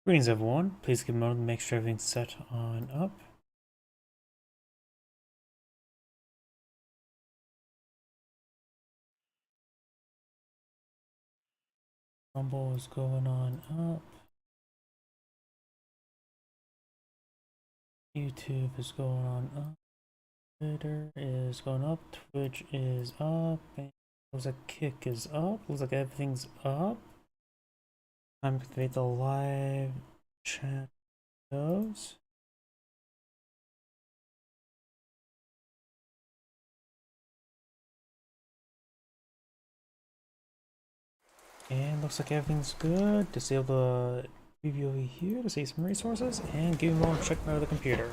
Greetings everyone, please give a moment to make sure everything's set on up. Rumble is going on up. YouTube is going on up. Twitter is going up. Twitch is up. And looks like Kick is up. Looks like everything's up. Time to activate the live chat goes. And looks like everything's good. Disable the preview over here to save some resources and give me a moment to check my other computer.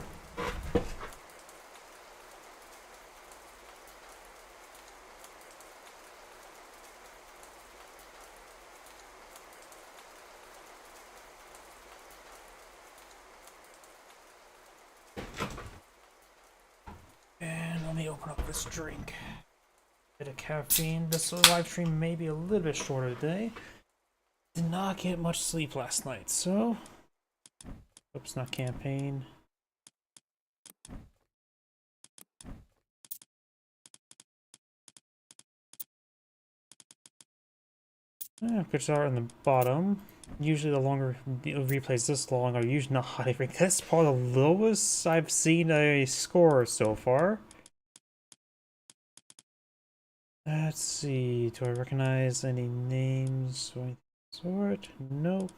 And let me open up this drink. Bit of caffeine. This live stream may be a little bit shorter today. Did not get much sleep last night, so oops, not campaign. Could start on the bottom. Usually the longer the replays this long are usually not high rank. That's probably the lowest I've seen a score so far. Let's see, do I recognize any names or anything of the sort? Nope.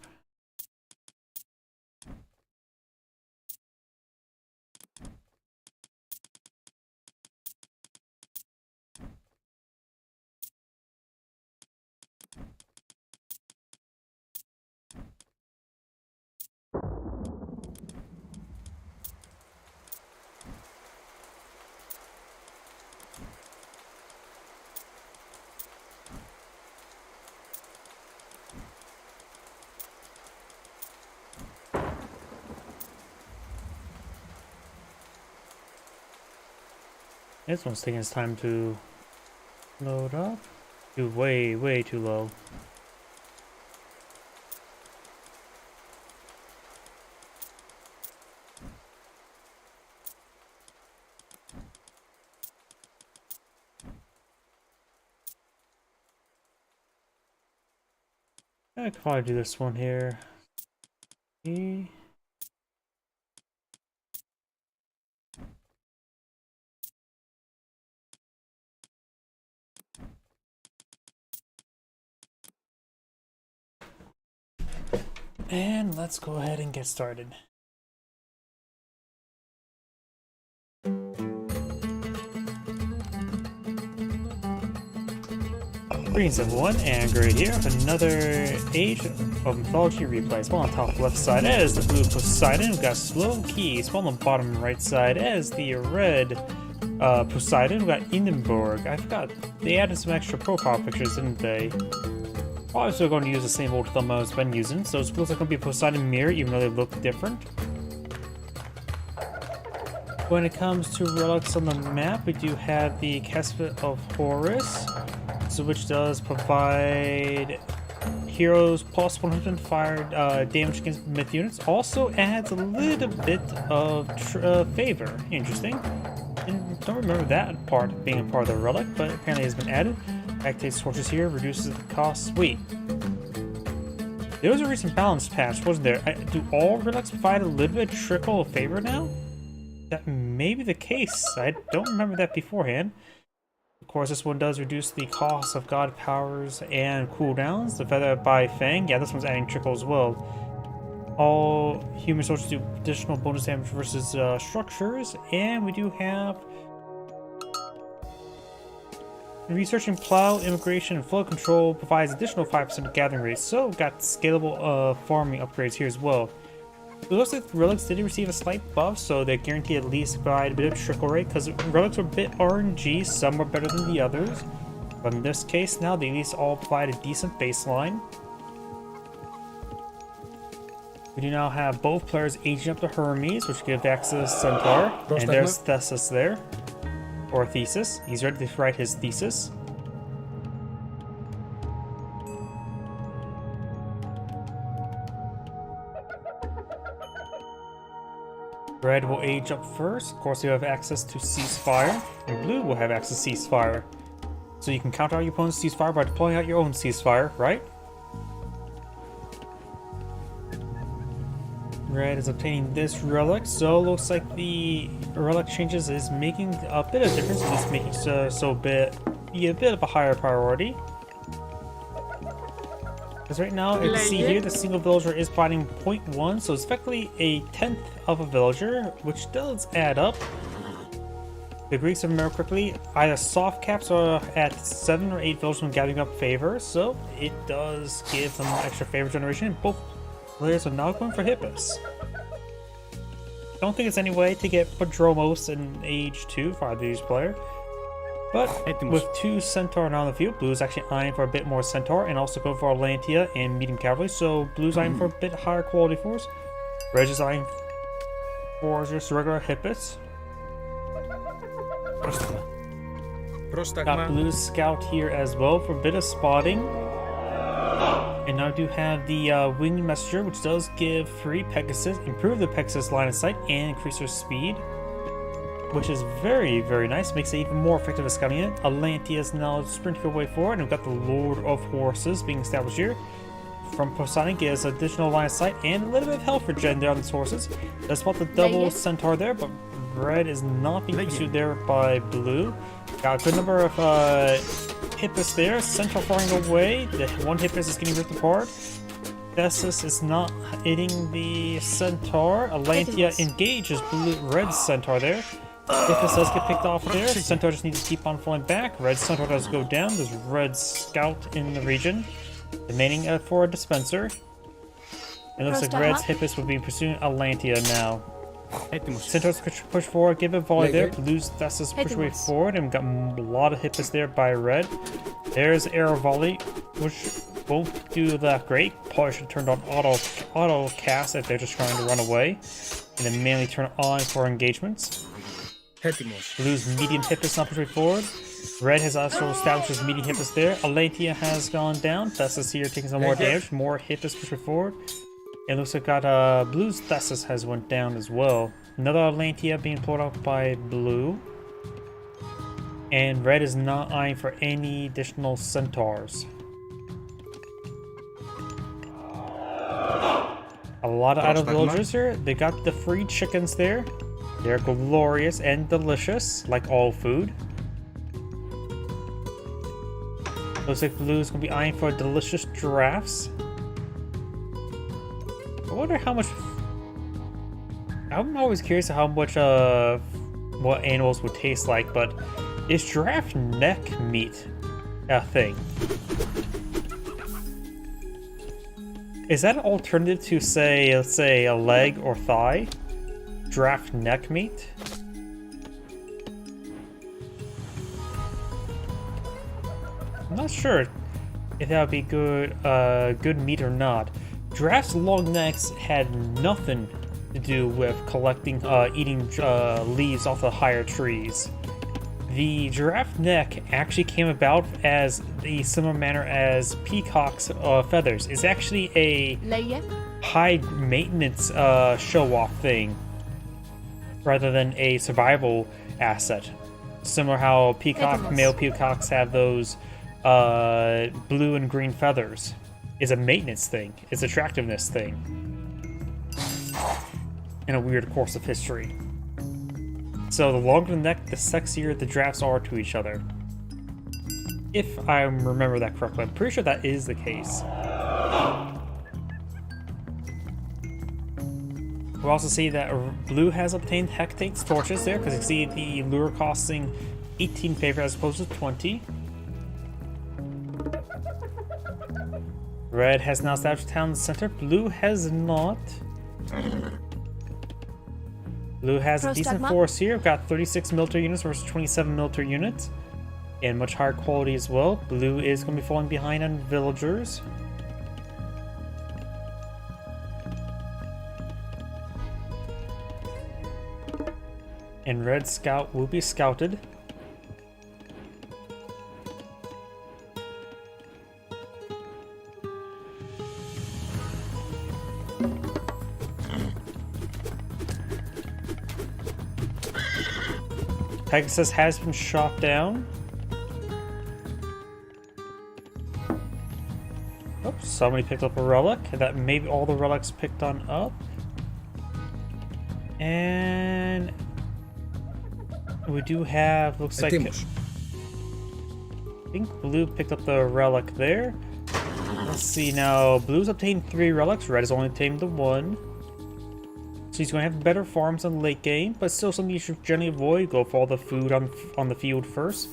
This one's taking its time to load up. Way too low. I could probably do this one here. E. And let's go ahead and get started. Greetings everyone, and Gray here with another Age of Mythology replay. Spawn on top left side as the blue Poseidon. We've got Slow Key. Spawn on the bottom right side as the red Poseidon. We've got Hindenburg. I forgot, they added some extra profile pictures, didn't they? Probably still going to use the same old thumb I've been using, so it looks like it's going to be a Poseidon mirror, even though they look different. When it comes to relics on the map, we do have the Casket of Horus, so which does provide heroes plus 100 fire damage against myth units. Also adds a little bit of favor. Interesting. Don't remember that part being a part of the relic, but apparently has been added. Activates torches here, reduces the cost. Wait. There was a recent balance patch, wasn't there? Do all relics provide a little bit of trickle of favor now? That may be the case. I don't remember that beforehand. Of course, this one does reduce the cost of god powers and cooldowns. The Feather by Fang, yeah, this one's adding trickle as well. All human soldiers do additional bonus damage versus structures, and we do have researching plow, immigration, and flow control provides additional 5% gathering rates. So we've got scalable farming upgrades here as well. It looks like relics did receive a slight buff, so they're guaranteed at least provide a bit of trickle rate, because relics are a bit RNG, some are better than the others. But in this case now, they at least all provide a decent baseline. We do now have both players aging up to Hermes, which give access to Centaur, and there's Thesis there. Or Thesis. He's ready to write his thesis. Red will age up first. Of course, you have access to ceasefire, and blue will have access to ceasefire. So you can counter out your opponent's ceasefire by deploying out your own ceasefire, right? Red is obtaining this relic, so looks like the relic changes is making a bit of difference. It's making be a bit of a higher priority. Because right now, you can see here the single villager is providing 0.1, so it's effectively a 10th of a villager, which does add up. The Greeks, if I remember quickly, either soft caps are at 7 or 8 villagers when gathering up favor, so it does give them extra favor generation. Both players are now going for Hippus. I don't think it's any way to get Padromos in age 2 for either of these players. But with 2 Centaur now on the field, Blue is actually eyeing for a bit more Centaur and also going for Atlantia and medium cavalry, so Blue's eyeing for a bit higher quality force. Red is eyeing for just regular Hippus. Got Blue's Scout here as well for a bit of spotting. And now I do have the Winged Messenger, which does give free Pegasus, improve the Pegasus line of sight, and increase their speed, which is very, very nice. Makes it even more effective at scouting it. Atlantia is now sprinting her way forward, and we've got the Lord of Horses being established here. From Poseidon gives additional line of sight and a little bit of health for Gen there on these horses. That's about the double Centaur there, but Red is not being pursued there by Blue. Got a good number of Hippus there. Centaur firing away. The one Hippus is getting ripped apart. Thesis is not hitting the Centaur. Atlantia engages Red Centaur there. Hippus does get picked off there. Centaur just needs to keep on falling back. Red Centaur does go down. There's Red Scout in the region, remaining for a dispenser. It looks like Red's Hippus will be pursuing Atlantia now. Centaur's push forward, give a volley there. Blue's Thesis push way forward, and we've got a lot of Hippus there by Red. There's arrow volley, which won't do that great. Probably should have turned on auto cast if they're just trying to run away, and then manually turn it on for engagements. Blue's medium Hippus not push way forward. Red has also established his medium Hippus there. Atlantia has gone down. Thesis here taking some more damage. More Hippus push way forward. It looks like got Blue's Thesis has went down as well. Another Atlantia being pulled off by Blue. And Red is not eyeing for any additional Centaurs. A lot of idle villagers here. They got the free chickens there. They're glorious and delicious, like all food. Looks like Blue's gonna be eyeing for delicious giraffes. I wonder how much. I'm always curious how much what animals would taste like, but is giraffe neck meat a thing? Is that an alternative to, say, let's say, a leg or thigh? Giraffe neck meat? I'm not sure if that would be good meat or not. Giraffes' long necks had nothing to do with collecting, eating leaves off the higher trees. The giraffe neck actually came about as the similar manner as peacock's feathers. It's actually a high maintenance show-off thing rather than a survival asset. Similar how male peacocks have those blue and green feathers. It's a maintenance thing. It's an attractiveness thing. In a weird course of history. So the longer the neck, the sexier the giraffes are to each other. If I remember that correctly. I'm pretty sure that is the case. We'll also see that Blue has obtained Hectate's torches there, because you see the lure costing 18 favor as opposed to 20. Red has now established town center. Blue has not. Blue has a decent force here. We've got 36 military units versus 27 military units. And much higher quality as well. Blue is going to be falling behind on villagers. And Red Scout will be scouted. Pegasus has been shot down. Oops, somebody picked up a relic. That maybe all the relics picked on up. And we do have, looks like, I think blue picked up the relic there. Let's see now, blue's obtained 3 relics, red has only obtained the 1. So he's going to have better farms in the late game, but still something you should generally avoid. Go for all the food on the field first.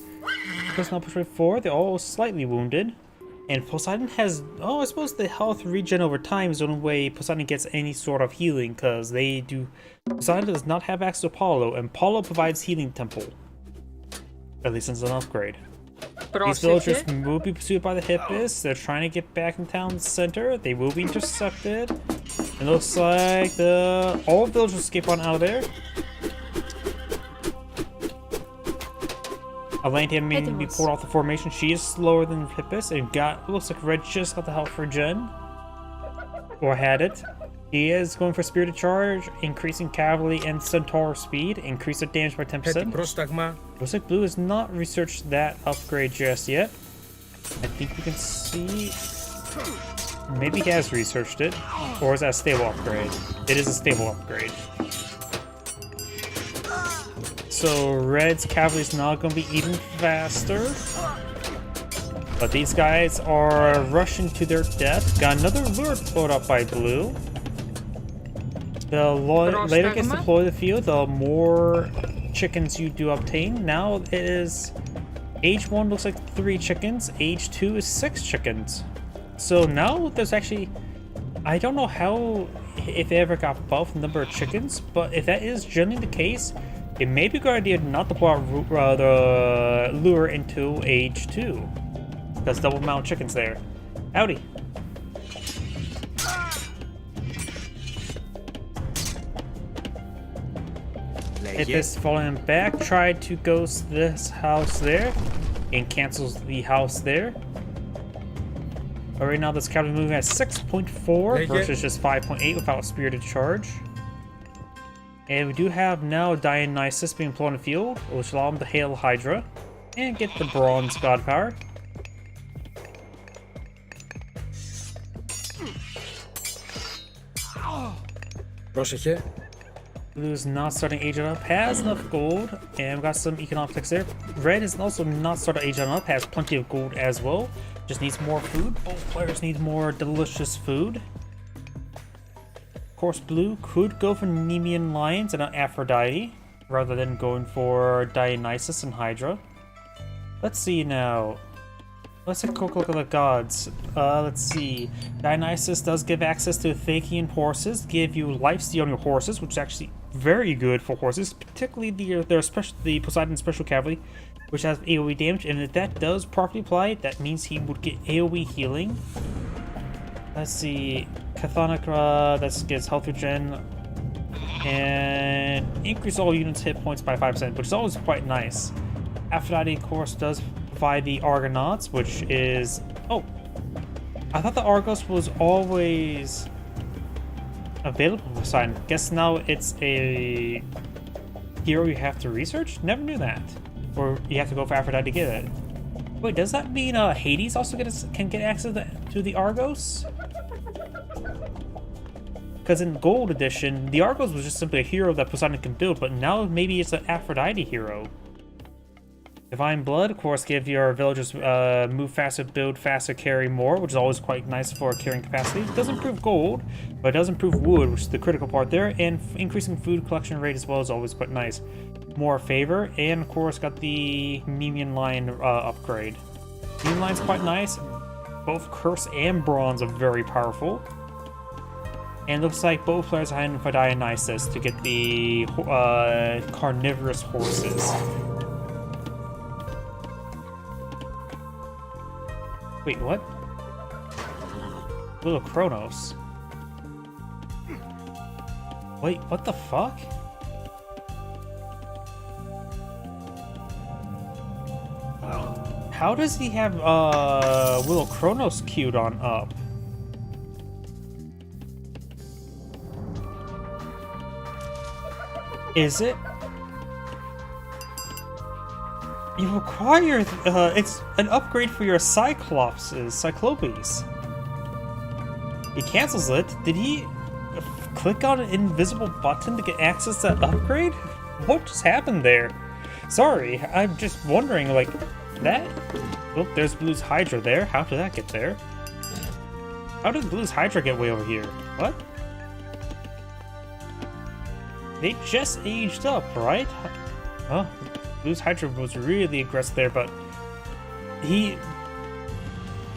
Personnel push 4, they're all slightly wounded. And Poseidon has, oh, I suppose the health regen over time is the only way Poseidon gets any sort of healing, because they do. Poseidon does not have access to Apollo, and Apollo provides healing temple. At least it's an upgrade. These villagers will be pursued by the Hippists. They're trying to get back in town center. They will be intercepted. It looks like all villagers escape on out of there. Atlantia may be pulled off the formation. She is slower than Hippists, and looks like Red just got the help for Jen. Or had it. He is going for Spirited Charge, increasing cavalry and centaur speed, increase their damage by 10%. Looks like Blue has not researched that upgrade just yet. I think we can see. Maybe he has researched it. Or is that a stable upgrade? It is a stable upgrade. So Red's cavalry is now going to be even faster. But these guys are rushing to their death. Got another lure put up by Blue. The later it gets deployed to the field, the more chickens you do obtain. Now it is age 1 looks like 3 chickens, age 2 is 6 chickens. So now there's actually, I don't know how, if they ever got buffed the number of chickens, but if that is generally the case, it may be a good idea not to put the lure into age 2. That's double amount of chickens there. Howdy. Hippists following him back, tried to ghost this house there, and cancels the house there. But right now this cavalry moving at 6.4 versus just 5.8 without Spirited Charge. And we do have now Dionysus being employed on the field, which allow him to hail Hydra and get the bronze god power. Πρόσεχε. Blue's not starting aging up, has enough gold, and we've got some economics there. Red is also not starting aging up, has plenty of gold as well. Just needs more food. Both players need more delicious food. Of course, Blue could go for Nemean Lions and an Aphrodite, rather than going for Dionysus and Hydra. Let's see now. Let's take a quick look at the gods. Let's see. Dionysus does give access to Thakian horses, give you lifesteal on your horses, which is actually very good for horses, particularly the Poseidon Special Cavalry, which has AoE damage, and if that does properly apply, that means he would get AoE healing. Let's see. Chthonic, that gets health regen, and increase all units' hit points by 5%, which is always quite nice. Aphrodite, of course, does provide the Argonauts, which is... Oh! I thought the Argos was always available for Poseidon. Guess now it's a hero you have to research? Never knew that. Or you have to go for Aphrodite to get it. Wait, does that mean Hades also can get access to the Argos? Because in Gold Edition, the Argos was just simply a hero that Poseidon can build, but now maybe it's an Aphrodite hero. Divine Blood, of course, give your villagers move faster, build faster, carry more, which is always quite nice for carrying capacity. It does improve gold, but it does improve wood, which is the critical part there, and increasing food collection rate as well is always quite nice. More favor, and of course got the Nemean Lion upgrade. Nemean Lion's quite nice. Both Curse and Bronze are very powerful. And looks like both players are heading for Dionysus to get the carnivorous horses. Wait, what? Little Kronos. Wait, what the fuck? How does he have Willow Kronos queued on up? Is it? You require, it's an upgrade for your Cyclopes. He cancels it. Did he click on an invisible button to get access to that upgrade? What just happened there? Sorry, I'm just wondering, like, that... Oh, there's Blue's Hydra there. How did that get there? How did Blue's Hydra get way over here? What? They just aged up, right? Oh, Blue's Hydra was really aggressive there, but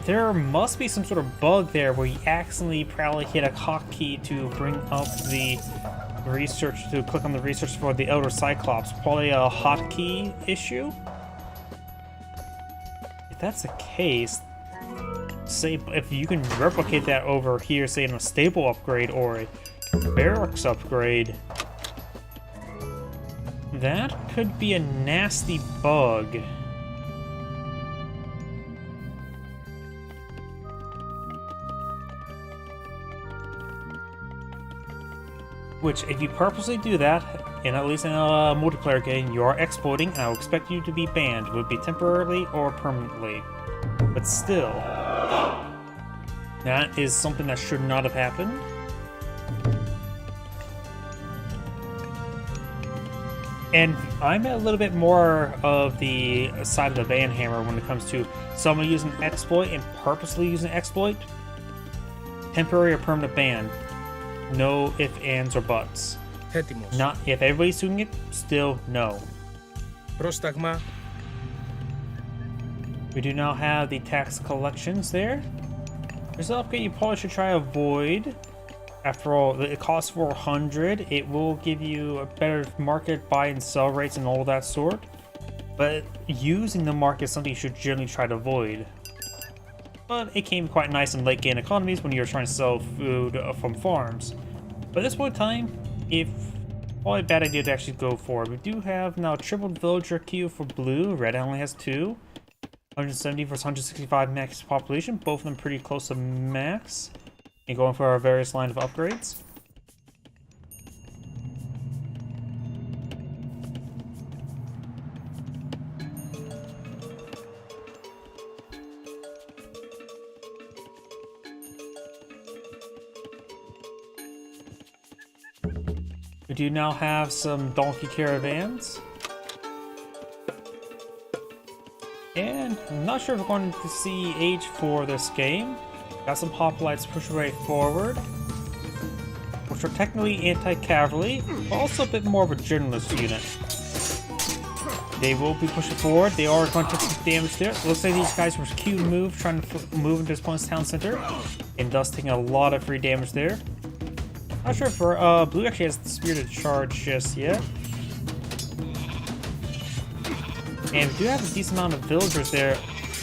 there must be some sort of bug there where he accidentally probably hit a hotkey to bring up the research, to click on the research for the Elder Cyclops. Probably a hotkey issue? If that's the case, say if you can replicate that over here, say in a stable upgrade or a barracks upgrade, that could be a nasty bug. Which, if you purposely do that, and at least in a multiplayer game, you are exploiting, and I will expect you to be banned. It would be temporarily or permanently. But still, that is something that should not have happened. And I'm a little bit more of the side of the ban hammer when it comes to someone using exploit and purposely using exploit. Temporary or permanent ban. No ifs, ands, or buts. Έτοιμος. Not if everybody's doing it, still no. Πρόσταγμα. We do now have the tax collections there. There's an upgrade you probably should try to avoid. After all, it costs 400. It will give you a better market buy and sell rates and all that sort. But using the market is something you should generally try to avoid. But it came quite nice in late game economies when you're trying to sell food from farms. But at this point in time, it's probably a bad idea to actually go for it. We do have now a triple villager queue for blue. Red only has 2. 170 versus 165 max population. Both of them pretty close to max. And going for our various line of upgrades. We do now have some donkey caravans. And I'm not sure if we're going to see age for this game. Got some hoplites push right forward, which are technically anti-cavalry, but also a bit more of a generalist unit. They will be pushing forward. They are going to take some damage there. Looks like these guys were cute move, trying to move into this opponent's town center, and thus taking a lot of free damage there. Not sure if blue actually has the spirited charge just yet. And we do have a decent amount of villagers there.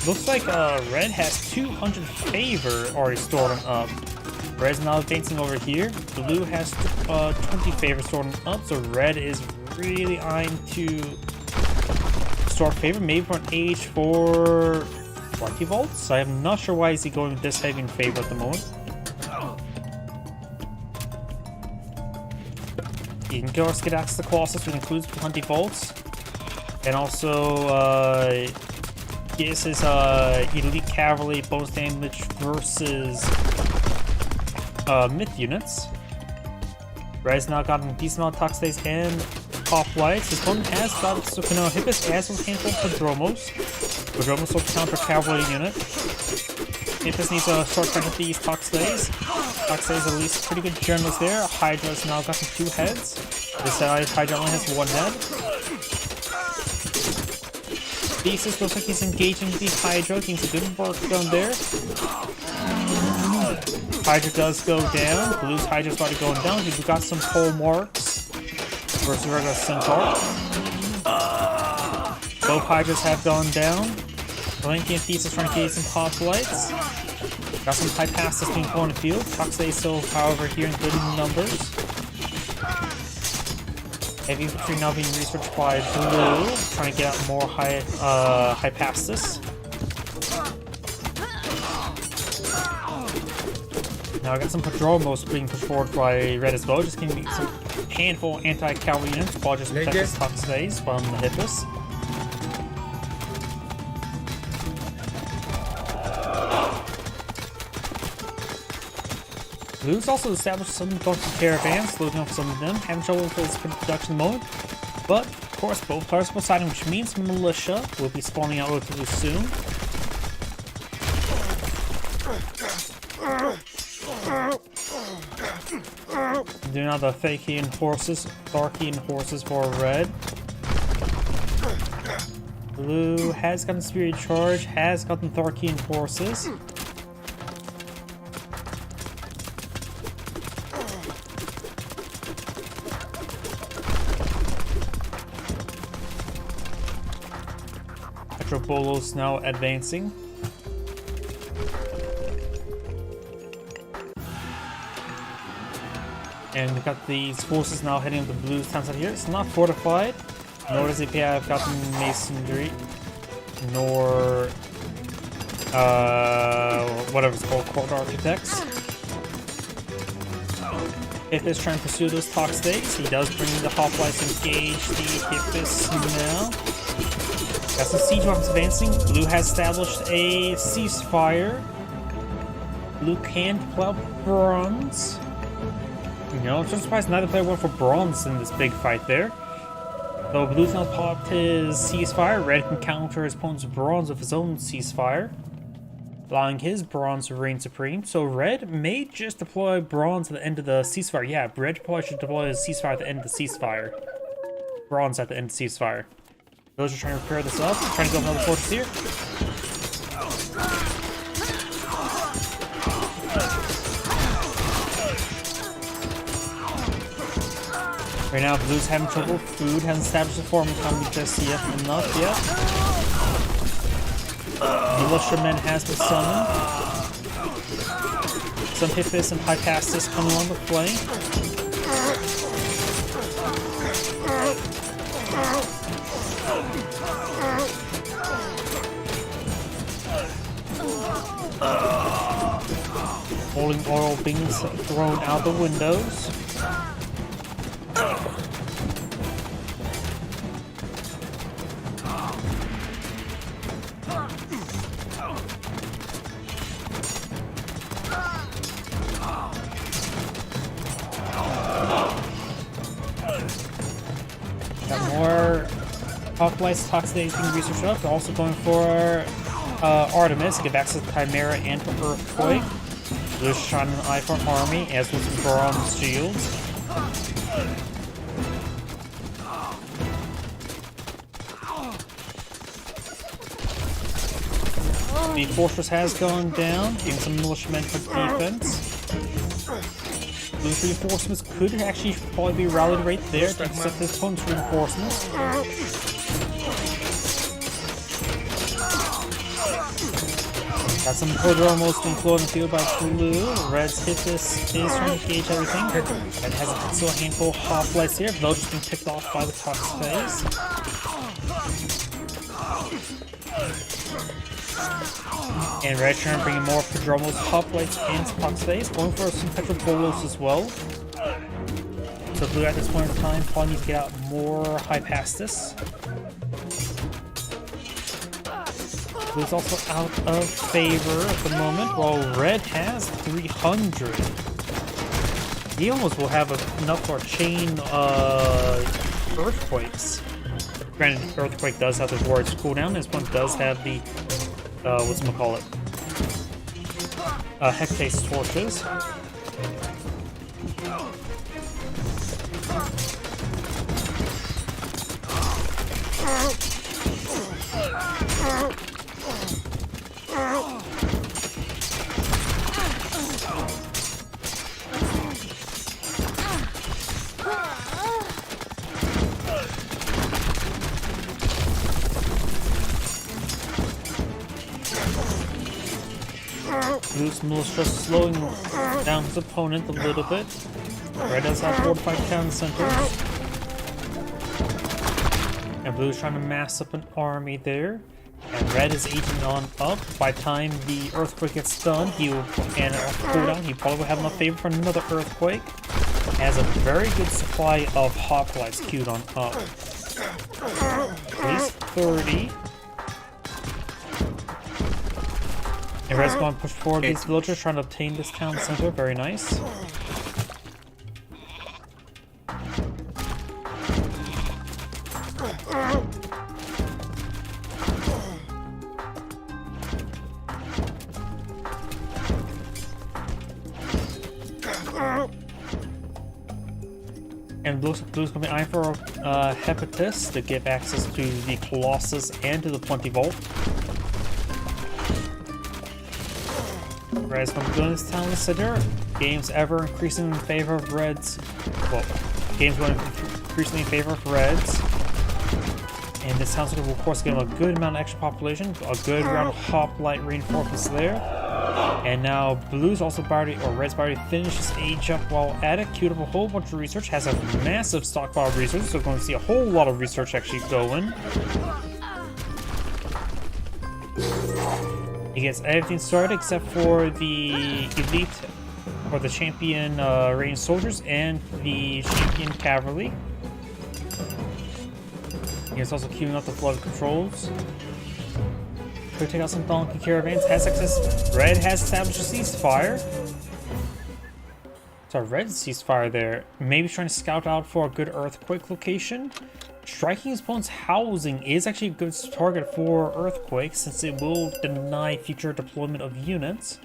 Looks like red has 200 favor already stored up. Red's now advancing over here. Blue has 20 favor stored up, so red is really eyeing to store favor, maybe for an age for 20 volts. I'm not sure why is he going this heavy in favor at the moment. You can go get access to Colossus, which includes 20 volts. And also, this is elite cavalry bonus damage versus myth units. Red's now gotten a decent amount of Toxidays and Hoplites. His opponent has got Hippus as well as a handful of Prodromos. Prodromos will counter cavalry unit. Hippus needs to start trying to hit these Toxidays. Toxidays at least pretty good generals there. Hydra's now got some 2 heads. This side, Hydra only has 1 head. Thesis looks like he's engaging the Hydra, getting some good work done there. Hydra does go down. Blue's Hydra's already going down. We've got some pole marks versus regular Centaur. Both Hydras have gone down. Blanky and Thesis trying to get some hoplites. Got some Hypastus being put on the field. Toxidae still, however, here in good numbers. Heavy infantry now being researched by blue, trying to get out more Hypastus. Now I got some Prodromos being pushed forward by red as well, just giving me some handful anti-cavalry units while just protect his Toxidaes from the Hippus. Blue's also established some bunch of caravans, loading up some of them, having trouble with this production at the moment. But, of course, both players will siding, which means militia will be spawning out relatively soon. Doing all the Tharkian horses for red. Blue has gotten Spirit Charge, has gotten Tharkian horses. Metropolis now advancing. And we've got these forces now heading to the Blue's town side here. It's not fortified, nor does it have gotten masonry, nor whatever it's called, court architects. If it's trying to pursue those talk stakes, he does bring the hoplites engage the Hippus now. Got some siege weapons advancing. Blue has established a ceasefire. Blue can pull out bronze. You know, I'm so surprised neither player went for bronze in this big fight there. Though Blue's now popped his ceasefire, Red can counter his opponent's bronze with his own ceasefire, allowing his bronze to reign supreme. So Red may just deploy bronze at the end of the ceasefire. Yeah, Red probably should deploy his ceasefire at the end of the ceasefire. Bronze at the end of the ceasefire. Those are trying to repair this up, trying to build another fortress here. Right now, Blue's having trouble. Food hasn't established a farm economy just yet. Enough yet. Militiamen has been summoned. Some Hippus and Hypastus coming on the play. Rolling oil being thrown out the windows. Got more hoplites, toxic being researched up. They're also going for Artemis to get access to Chimera and to Earthquake. There's shining an eye for army, as with some bronze shields. The fortress has gone down, giving some militiamen for defense. Blue reinforcements could actually probably be rallied right there to accept his opponent's reinforcements. Got some prodromos being flown in the field by Blue. Red's Hippus is trying to engage everything. Red has still a handful of hoplites here. Those just being picked off by the Cox phase. And Red trying to bring in more prodromos, hoplites, and Cox phase. Going for some Petrobolos as well. So Blue at this point in time probably needs to get out more Hypastus. Blue's also out of favor at the moment, while Red has 300. He almost will have enough for a chain earthquakes. Granted, Earthquake does have the warrior's cooldown. This one does have the, whatchamacallit, Hectase torches. Blue's militia slowing down his opponent a little bit. Red does have fortified town centers. And Blue's trying to mass up an army there. And Red is aging on up. By the time the Earthquake gets done, he will, and cooldown, he probably will have enough favor for another Earthquake. Has a very good supply of hoplites queued on up. At least 30. And Red's going to push forward these villagers, trying to obtain this town center. Very nice. And Blue's going to be eyeing for Hepatus to give access to the Colossus and to the Plenty Vault. Red's going to be doing this town center. Games ever increasing in favor of Reds. Well, games going increasingly in favor of Reds. And this town center will, of course, give them a good amount of extra population. A good round of hoplite reinforcements there. And now Blue's also already, or Red's already finished his age up while at it. Queued up a whole bunch of research. Has a massive stockpile of research. So we're going to see a whole lot of research actually going. He gets everything started except for the elite or the champion ranged soldiers and the champion cavalry. He's also queuing up the flood controls. Could take out some donkey caravans. Has access. Red has established a ceasefire. So Red ceasefire there. Maybe trying to scout out for a good earthquake location. Striking his opponent's housing is actually a good target for earthquake since it will deny future deployment of units.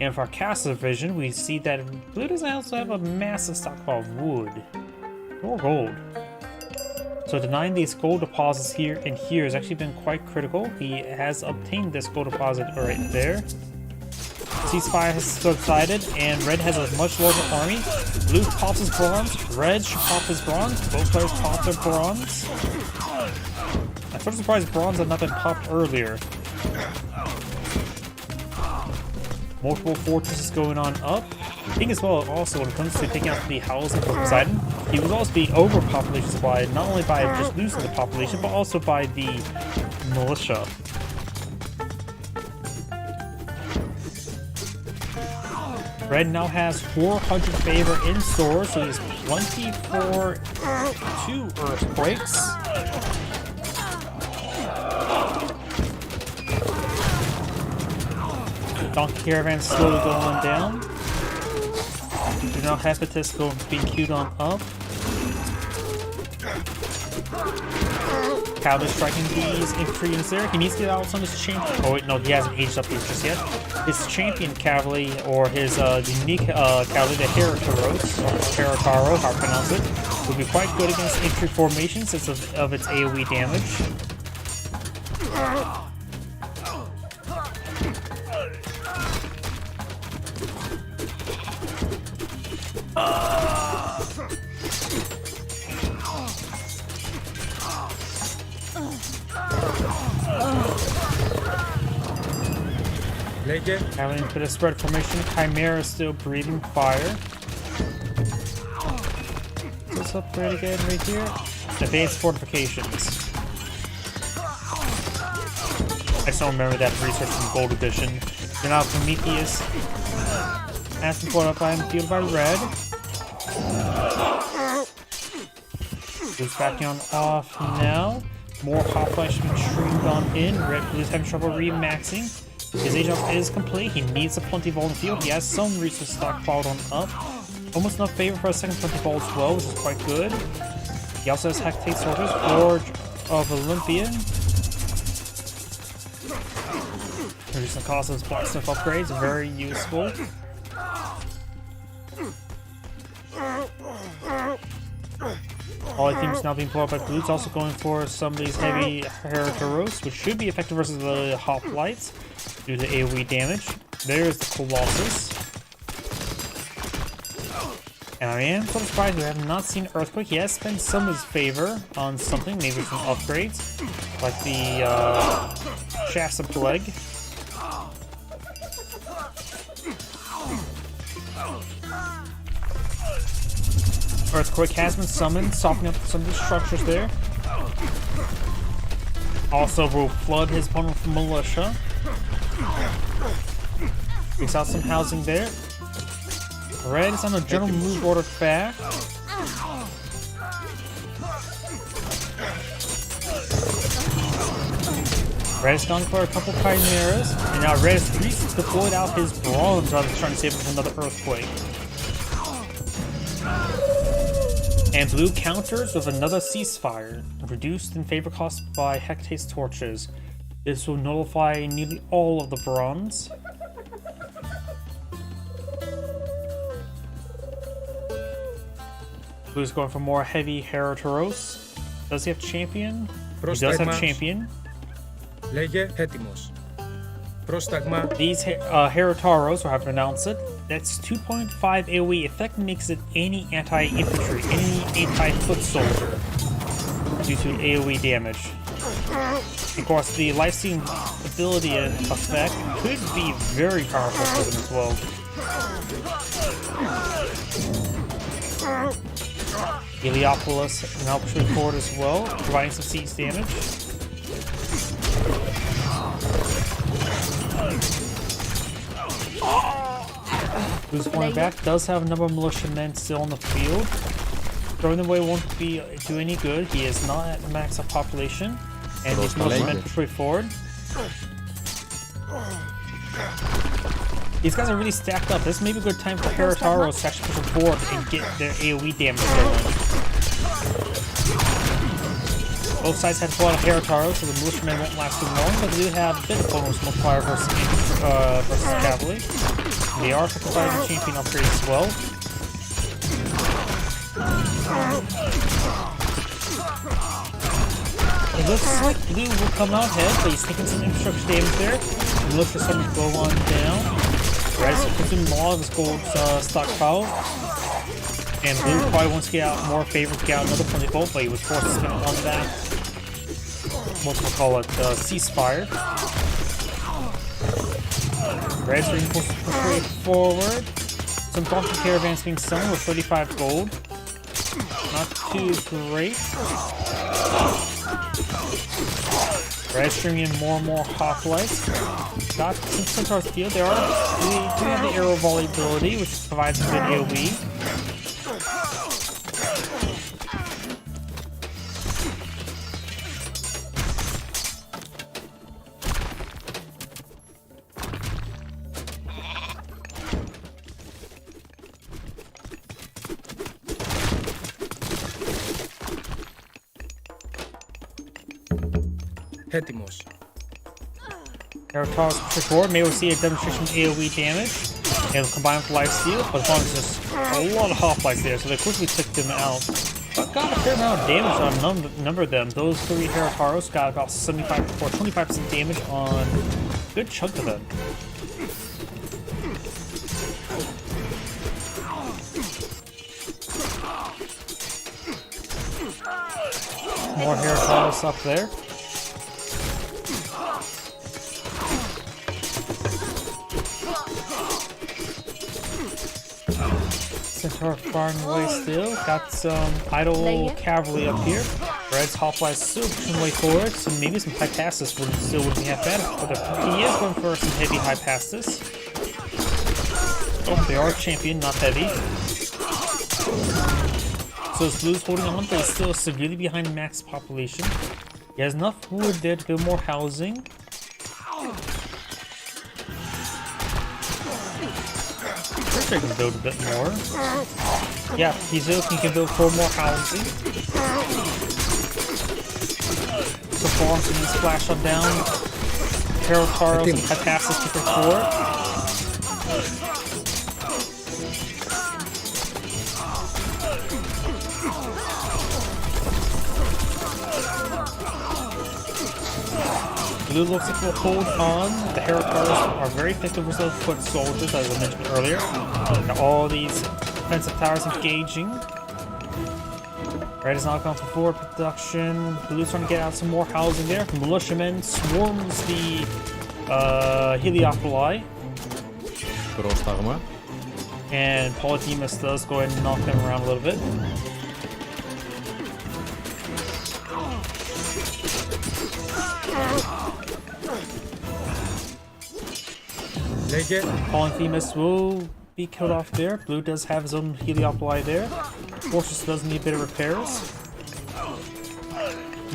And for our castle division, we see that Blue doesn't also have a massive stockpile of wood or gold. So denying these gold deposits here and here has actually been quite critical. He has obtained this gold deposit right there. Ceasefire has subsided, and Red has a much larger army. Blue pops his bronze. Red should pop his bronze. Both players pop their bronze. I'm sort of surprised bronze had not been popped earlier. Multiple fortresses going on up. I think as well, also when it comes to taking out the housing for Poseidon, he was also being overpopulation supplied, not only by just losing the population, but also by the militia. Red now has 400 favor in store, so he has plenty for 2 earthquakes. Donkey caravan slowly going down. We now have Hepatus being queued on up. Cavalry striking these infantry units there. He needs to get out some of his champion. Oh wait, no, he hasn't aged up these just yet. His champion cavalry, or his unique cavalry, the Heritaros, or Heritaro, how to pronounce it, will be quite good against infantry formations since of its AoE damage. Having a bit of spread formation. Chimera is still breathing fire. This upgrade again right here. Advanced fortifications. I just don't remember that research from Gold Edition. Then now Prometheus has been fought up by him, fielded by Red. Blue's backing on off now. More hoplite should be streamed on in. Red Blue's having trouble remaxing. His age up is complete. He needs a plenty vault in the field. He has some resources stockpiled on up. Almost enough favor for a second plenty vault as well, which is quite good. He also has Hectate soldiers, Forge of Olympian. Reducing the cost of his blacksmith upgrades, very useful. All the teams now being pulled up by Blues, also going for some of these heavy Heritaros, which should be effective versus the hoplites due to AoE damage. There's the Colossus. And I am sort of surprised we have not seen Earthquake. He has spent some of his favor on something, maybe some upgrades, like the Shasta Plague. Earthquake has been summoned, softening up some of the structures there. Also will flood his opponent with militia. Takes out some housing there. Red is on a general move order back. Red is gone for a couple chimeras, and now Red has deployed out his bronze rather than trying to save him from another earthquake. And blue counters with another ceasefire, reduced in favor cost by Hecate's torches. This will nullify nearly all of the bronze. Blue's going for more heavy Heratoros. Does he have champion? He does have champion. Λέγε έτοιμος. Πρόσταγμα. These Herataros, or how to pronounce it, that's 2.5 AoE effect, makes it any anti-infantry, any anti-foot soldier due to AoE damage. Of course, the lifesteal ability effect could be very powerful for them as well. Heliopolis now pushing forward as well, providing some siege damage. Who's going back does have a number of militiamen still in the field. Throwing them away won't do any good. He is not at max of population, and these militiamen push forward. These guys are really stacked up. This may be a good time for Herataros to actually push forward and get their AoE damage going. Both sides have a lot of Herataros, so the militiamen won't last too long, but they do have a bit of bonus multiplier versus cavalry. They are providing a champion upgrade as well. It looks like Blue will come out ahead, but he's taking some infrastructure damage there. The militia starting to go on down. Red's consuming all of his gold stockpile. And Blue probably wants to get out more favor to get out another 20 gold, but he was forced to spend on that. Ceasefire. Red's reinforced to push forward. Some donkey caravans being summoned with 35 gold. Not too great. Red's stringing in more and more hoplites. Got some centaurs field. They do have the arrow volley ability, which provides a good AoE. Έτοιμος. Herataros push forward. Maybe we'll see a demonstration of AoE damage. And combine with lifesteal, but as long as there's a lot of hoplites there, so they quickly took them out. But got a fair amount of damage on a number of them. Those 3 Herataros got about 75 or 25% damage on a good chunk of them. More Herataros up there. Centaur firing away still. Got some idle cavalry up here. Red's hoplites still pushing way forward, so maybe some Hypastus wouldn't be half bad. But he is going for some heavy Hypastus. Oh, they are champion, not heavy. So his Blue's holding on, but he's still severely behind max population. He has enough wood there to build more housing. I can build a bit more. Yeah, he can build 4 more housing. So far, I'm seeing splash on down. Herataros and Hypastus to forward. Blue looks like we'll hold on. The Herataros are very effective with those foot soldiers, as I mentioned earlier. Got all these defensive towers engaging. Red is not going for forward production. Blue's trying to get out some more housing there. Militiamen swarms the Heliopoli. Πρόσταγμα. And Polydemus does go ahead and knock them around a little bit. Λέγε. Polydemus will be killed off there. Blue does have his own Heliopoli there. Fortress does need a bit of repairs.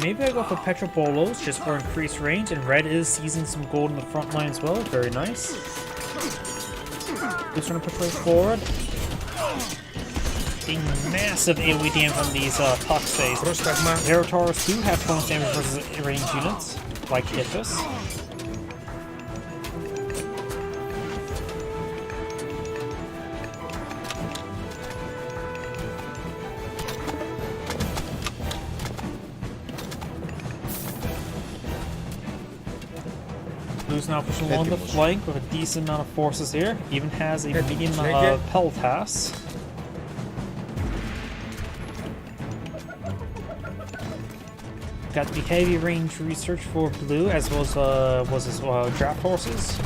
Maybe I go for Petrobolos just for increased range, and red is seizing some gold in the front line as well. Very nice. Just trying to push way forward. A massive AoE damage on these Toxays. Πρόσταγμα. Herotauros do have bonus damage versus ranged units, like Hithus. Blue's now pushing along the flank with a decent amount of forces here. Even has a medium Peltas. Got the heavy range research for blue, as well as draft horses,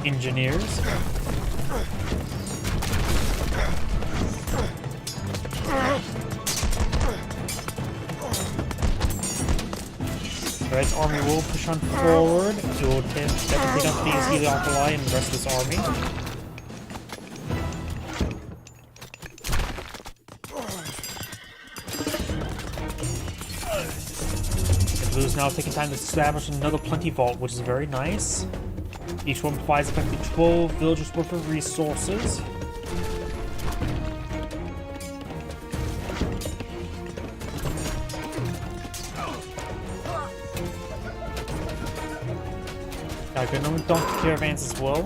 engineers. Red's army will push on forward. It will definitely take out these Heliopoli and the rest of this army. And blue's now taking time to establish another plenty vault, which is very nice. Each one provides effectively 12 villagers worth of resources. Good number of donkey caravans as well.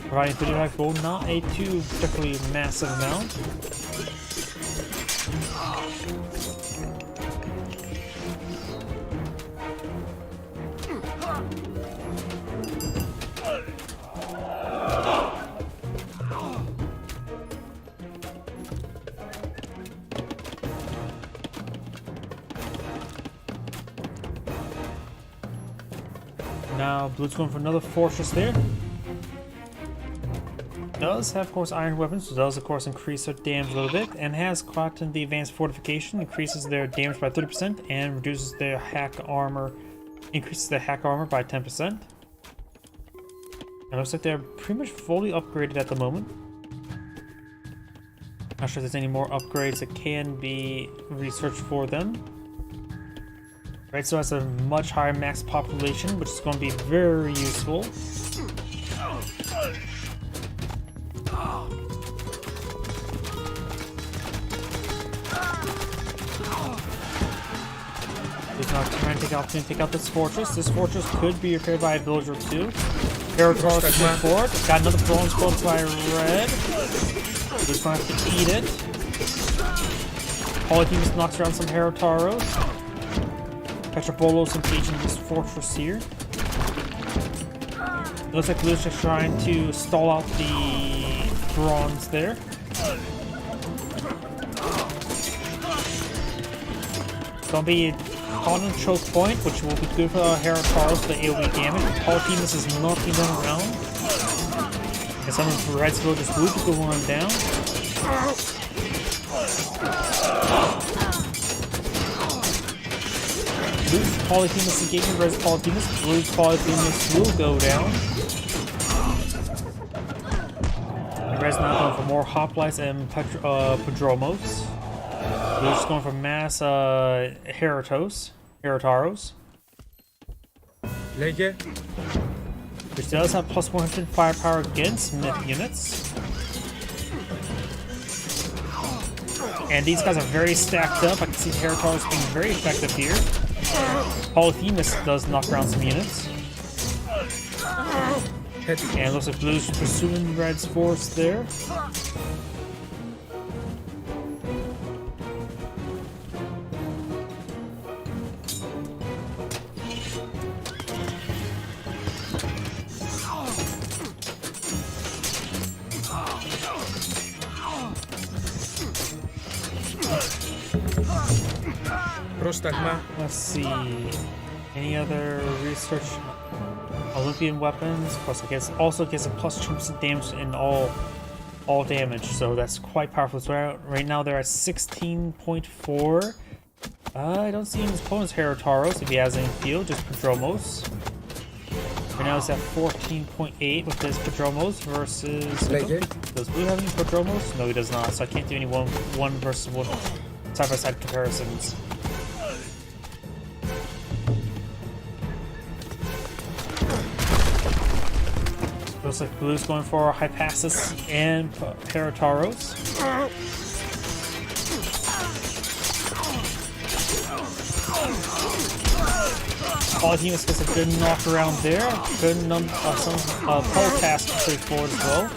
Providing 35 gold, not a too particularly massive amount. Now, blue's going for another fortress there. Does have, of course, iron weapons, so does, of course, increase their damage a little bit, and has gotten the advanced fortification, increases their damage by 30%, and reduces their hack armor, increases their hack armor by 10%. And looks like they're pretty much fully upgraded at the moment. Not sure if there's any more upgrades that can be researched for them. Right, so it has a much higher max population, which is going to be very useful. He's not trying to take out this fortress. This fortress could be repaired by a villager or two. Herotauros is moving forward. Got another bronze gold by red. He's going to have to eat it. Polyphemus knocks around some Herotauros. Petrobolos engaging this fortress here. It looks like Blue's just trying to stall out the bronze there. It's going to be caught on a choke point, which will be good for Herotauros for the AoE damage. Polyphemus is knocking them around. And some of the Red's villagers will be going on down. Blue's Polyphemus engaging Red's Polyphemus. Blue's Polyphemus will go down. And Red's now going for more Hoplites and Prodromos. Blue's just going for mass Herotauros. Λέγε. Which does have plus 100 firepower against myth units. And these guys are very stacked up. I can see Herotauros being very effective here. Polyphemus does knock around some units. And it looks like Blue's pursuing Red's force there. Πρόσταγμα. Let's see. Any other research? Olympian weapons. Of course, I guess also gets a plus 2% damage in all damage, so that's quite powerful. So right now they're at 16.4. I don't see any opponents Herotauros if he has any field, just Prodromos. Right now it's at 14.8 with his Prodromos versus. Λέγε. Does Blue have any Prodromos? No, he does not. So I can't do any one versus one side-by-side comparisons. Looks like Blue's going for Hypasis and Parataros. Polyhemus gets a good knock around there. Good some Polecast straightforward as well.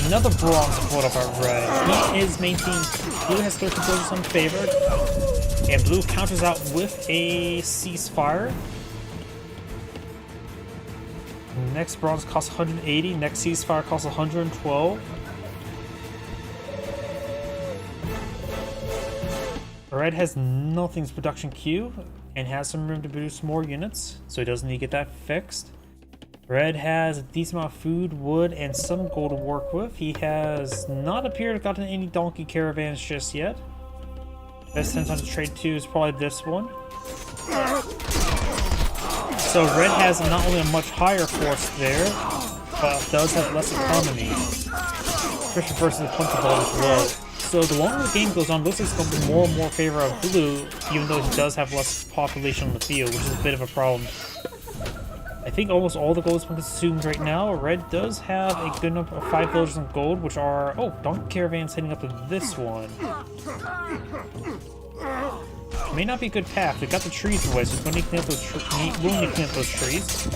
Another bronze put up at red. He is maintaining. Blue has 13 poses unfavored. And Blue counters out with a ceasefire. Next bronze costs 180. Next ceasefire costs 112. Red has nothing's production queue and has some room to produce more units, so he doesn't need to get that fixed. Red has a decent amount of food, wood, and some gold to work with. He has not appeared to have gotten any donkey caravans just yet. Best time to trade to is probably this one. So red has not only a much higher force there, but does have less economy, especially versus the Punch Ball as well. So the longer the game goes on, looks like it's going to be more and more favor of Blue, even though he does have less population on the field, which is a bit of a problem. I think almost all the gold has been consumed right now. Red does have a good number of 5 villagers in gold, which are... Oh, donkey caravans heading up to this one. May not be a good path. We got the trees away, so we'll need to clean up those trees.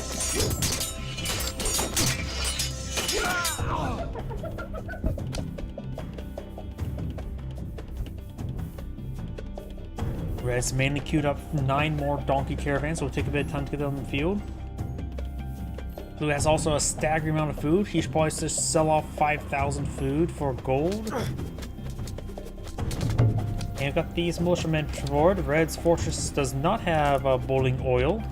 Red's mainly queued up 9 more donkey caravans, so it'll take a bit of time to get them on the field. Blue has also a staggering amount of food. He should probably just sell off 5,000 food for gold. And we've got these militiamen to board. Red's fortress does not have boiling oil.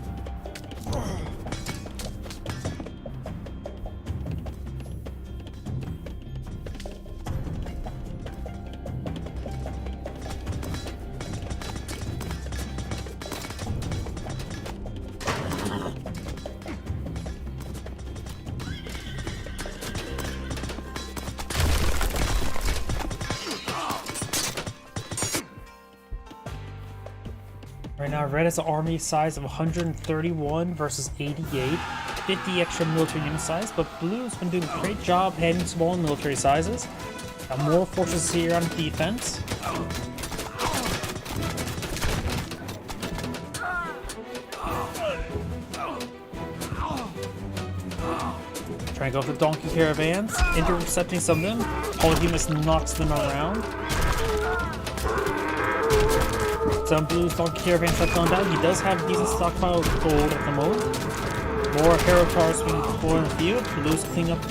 Right now, Red has an army size of 131 versus 88, 50 extra military unit size, but Blue's been doing a great job handling small military sizes. Got more forces here on defense. Trying to go for donkey caravans, intercepting some of them. Polyhemus knocks them around. Some Blue's donkey caravans have gone down. He does have a decent stockpile of gold at the moment. More hero cars being deployed in the field. Blue's cleaning up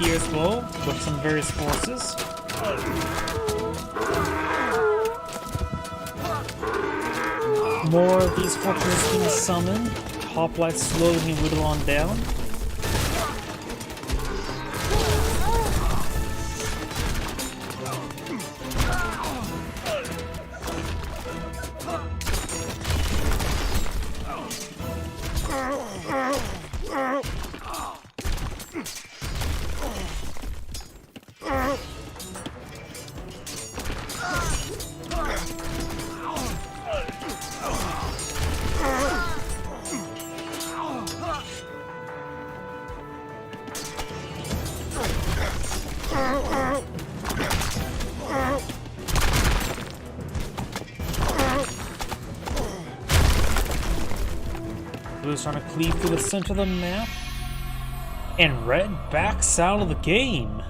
here as well with some various forces. More of these fortresses being summoned. Hoplites slowly being whittled on down. Blue's trying to cleave through the center of the map. And Red backs out of the game.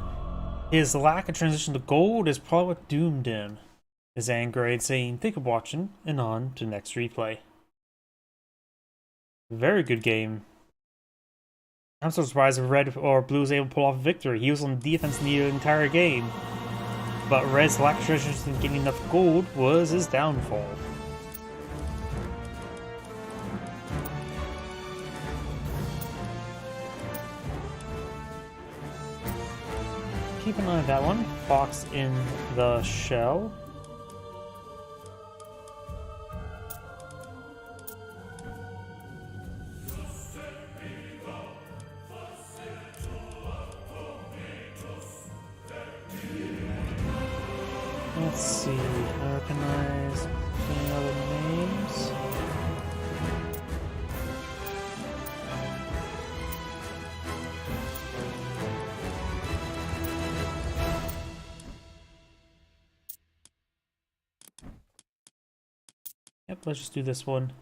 His lack of transition to gold is probably what doomed him. His Angrade saying, "Think of watching," and on to next replay. Very good game. I'm so surprised if Red or Blue was able to pull off a victory. He was on defense the entire game. But Red's lack of transition and getting enough gold was his downfall. Keep an eye on that one. Fox in the shell. Let's see. I recognize any other names. Yep, let's just do this one.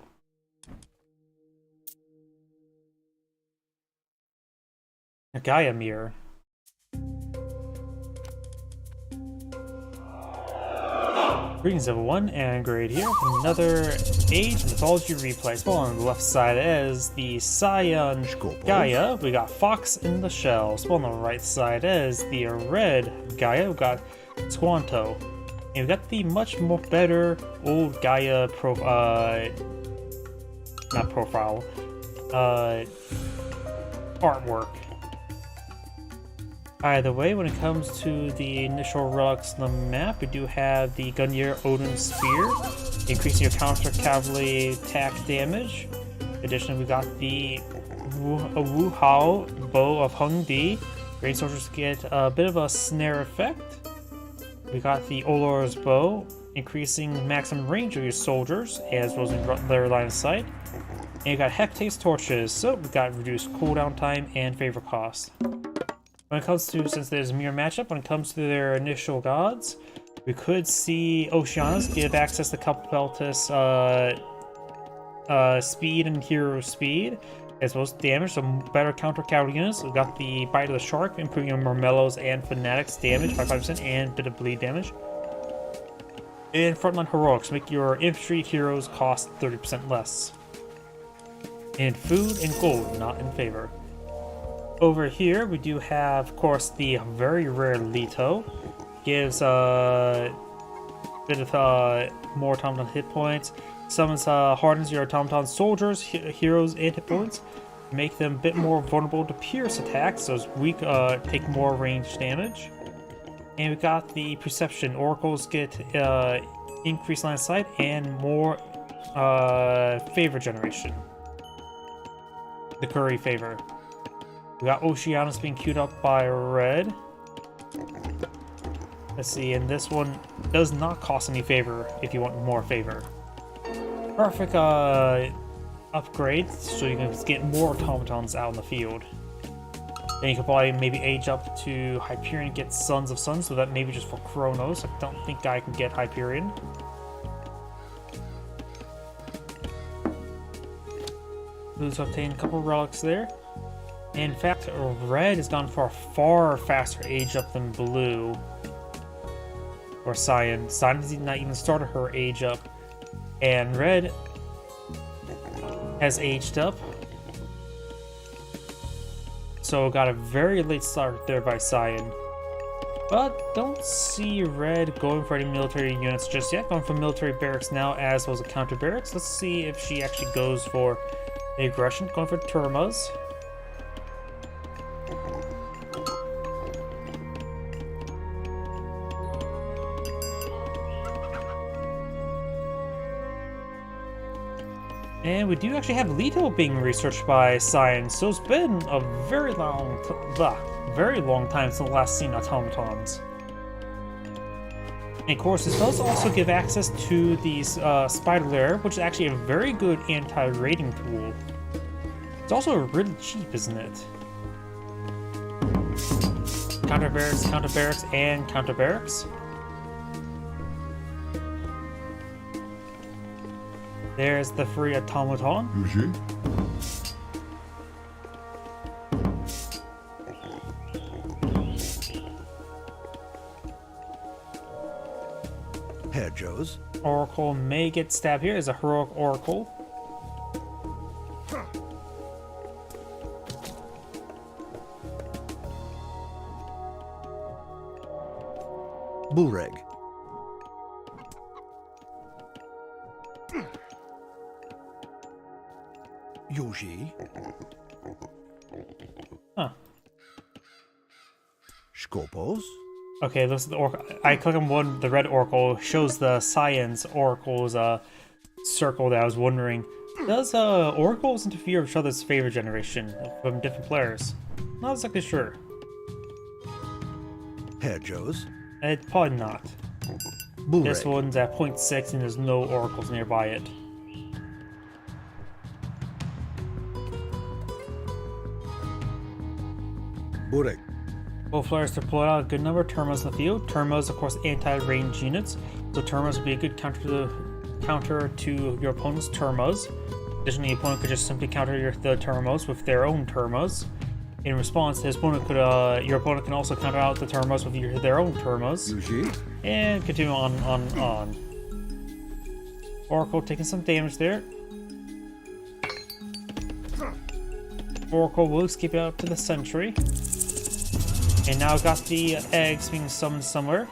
A Gaia mirror. Greetings everyone, and great here with another Age of Mythology replay. So on the left side is the Cyan Gaia. We got Fox in the Shell. So on the right side is the red Gaia. We got Squanto. And we got the much more better old Gaia artwork. Either way, when it comes to the initial relics on the map, we do have the Gungnir Odin Spear, increasing your counter cavalry attack damage. Additionally, we got the Wu Hao Bow of Hung Di. Raid soldiers get a bit of a snare effect. We got the Olor's Bow, increasing maximum range of your soldiers, as well as their line of sight. And you got Hectate's Torches, so we got reduced cooldown time and favor cost. When it comes to, since there's a mirror matchup, when it comes to their initial gods, we could see Oceanus give access to Capeltus speed and hero speed, as well as damage, so better counter cavalry units. We've got the Bite of the Shark, improving your Murmellos and Fanatics damage by 5% and a bit of bleed damage. And Frontline Heroics, make your infantry heroes cost 30% less. And food and gold, not in favor. Over here, we do have, of course, the very rare Leto. Gives a bit of more automaton hit points. Summons hardens your automaton soldiers, heroes, and hit points. Make them a bit more vulnerable to pierce attacks, so it's weak, take more range damage. And we got the Perception. Oracles get increased line of sight and more favor generation. The Curry favor. We got Oceanus being queued up by red. Let's see, and this one does not cost any favor if you want more favor. Perfect upgrade, so you can get more automatons out in the field. Then you could probably maybe age up to Hyperion and get Sons of Sun, so that maybe just for Kronos. I don't think I can get Hyperion. Blues obtain a couple relics there. In fact, red has gone for a far faster age up than blue. Or cyan. Cyan has not even started her age up. And red has aged up. So got a very late start there by cyan. But don't see red going for any military units just yet. Going for military barracks now as well as a counter barracks. Let's see if she actually goes for the aggression. Going for Turmas. And we do actually have Leto being researched by science, so it's been a very long time since the last seen automatons. And of course, this does also give access to the Spider Lair, which is actually a very good anti-raiding tool. It's also really cheap, isn't it? Counter barracks, and counter barracks. There's the free automaton. Herr Joes. Oracle may get stabbed here as a heroic oracle. Bullreg. Yuji. Huh. Skopos. Okay, looks at the oracle. I click on one, the red oracle shows the science oracle's circle that I was wondering. Does oracles interfere with each other's favor generation from different players? Not exactly sure. Herr Joes. Probably not. This Burek. one's at 0.6 and there's no oracles nearby it. Burek. Both players deploy out a good number of Termos in the field. Termos, of course, anti-range units, so Termos would be a good counter to your opponent's Termos. Additionally, the opponent could just simply counter the Termos with their own Termos. In response, your opponent can also counter out the Termos with their own Termos. Yuji. And continue on. Oracle taking some damage there. Oracle will escape out to the sentry. And now got the eggs being summoned somewhere.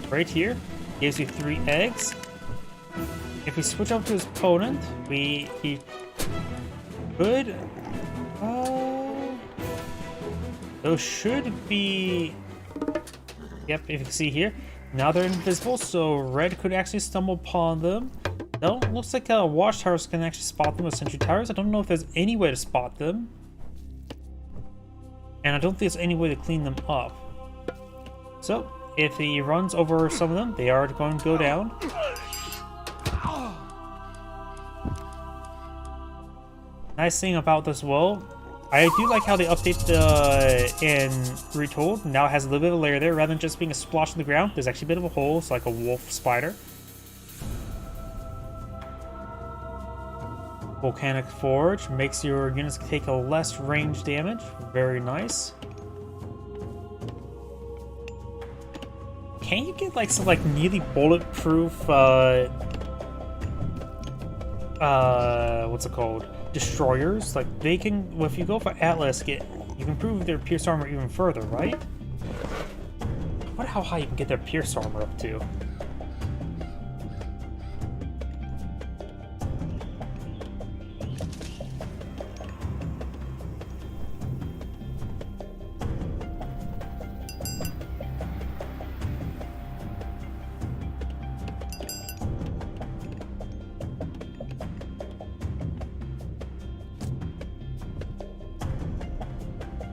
Right here. Gives you 3 eggs. If we switch up to his opponent, he could... those should be... Yep, if you can see here. Now they're invisible, so red could actually stumble upon them. No, looks like watchtowers can actually spot them with sentry towers. I don't know if there's any way to spot them. And I don't think there's any way to clean them up. So, if he runs over some of them, they are going to go down. Nice thing about this well, I do like how they update in Retold. Now it has a little bit of a layer there. Rather than just being a splotch on the ground, there's actually a bit of a hole. It's like a wolf spider. Volcanic Forge makes your units take a less range damage. Very nice. Can you get like some nearly bulletproof what's it called? Destroyers? Like they can, well, if you go for Atlas, you can improve their pierce armor even further, right? I wonder how high you can get their pierce armor up to.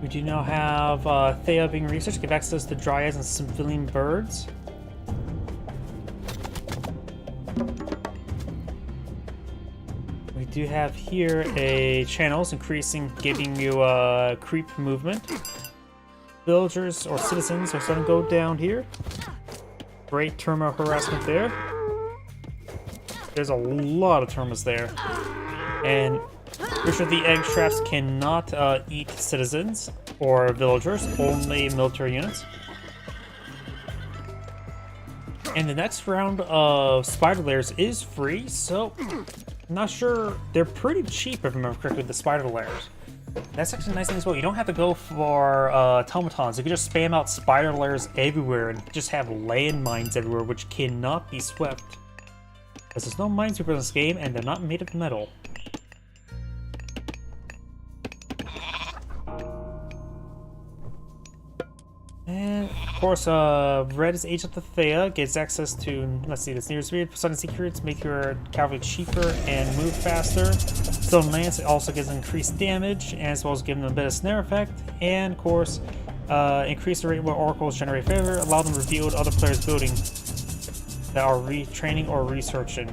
We do now have Thea being researched, give access to dryads and civilian birds. We do have here a channels increasing, giving you creep movement. Villagers or citizens are starting to go down here. Great terminal harassment there. There's a lot of terminals there. And pretty sure the egg traps cannot eat citizens or villagers, only military units. And the next round of spider layers is free, so I'm not sure. They're pretty cheap if I remember correctly, the spider layers. That's actually a nice thing as well. You don't have to go for automatons. You can just spam out spider layers everywhere and just have landmines everywhere, which cannot be swept. Because there's no minesweeper in this game, and they're not made of metal. And of course, red is aged up to Thea, gets access to, let's see, this nearest weird sudden secrets, make your cavalry cheaper and move faster. Stone Lance also gets increased damage, as well as giving them a bit of snare effect. And of course, increase the rate where oracles generate favor, allow them to reveal to other players' buildings that are retraining or researching.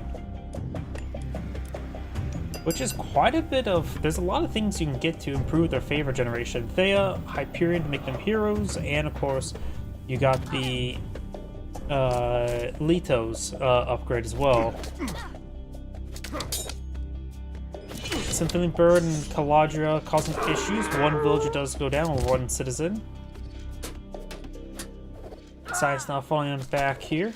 Which is quite a bit of... There's a lot of things you can get to improve their favor generation. Thea, Hyperion to make them heroes, and of course, you got the Letos upgrade as well. Symphony Bird and Caladria causing issues. One villager does go down, or one citizen. Science now falling back here.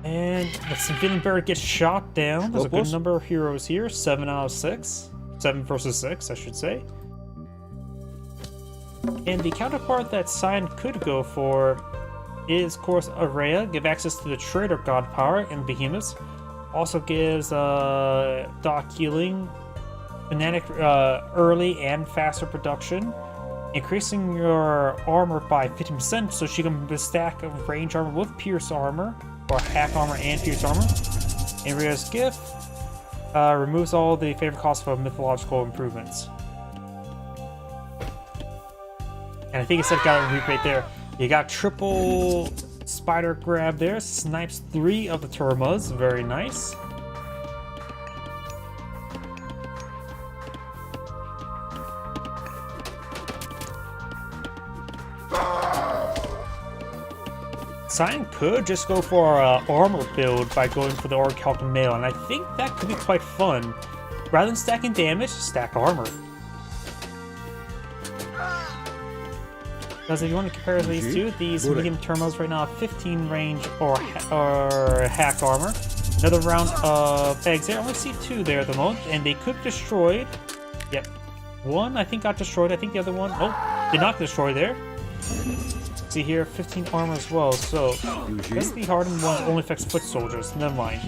And the Civilian Bird gets shot down. There's a good number of heroes here. 7 out of 6. 7 versus 6, I should say. And the counterpart that Cyan could go for is, of course, Araya. Give access to the Trader God power and Behemoths. Also gives Doc healing, Fanatic early and faster production. Increasing your armor by 50% so she can stack range armor with pierce armor. Or hack armor and pierce armor. And Rhea's gift removes all the favorite costs for mythological improvements. And I think it said got a rebate there. You got triple spider grab there. Snipes 3 of the Turmas. Very nice. Cyan could just go for an armor build by going for the Orichalcum Mail, and I think that could be quite fun. Rather than stacking damage, stack armor. Because if you want to compare these two, these medium terminals right now have 15 range or hack armor. Another round of eggs there. I only see 2 there at the moment, and they could be destroyed. Yep. One, I think, got destroyed. I think the other one, oh, did not destroy there. See here, 15 armor as well, so that's the hardened one only affects foot soldiers. Never mind.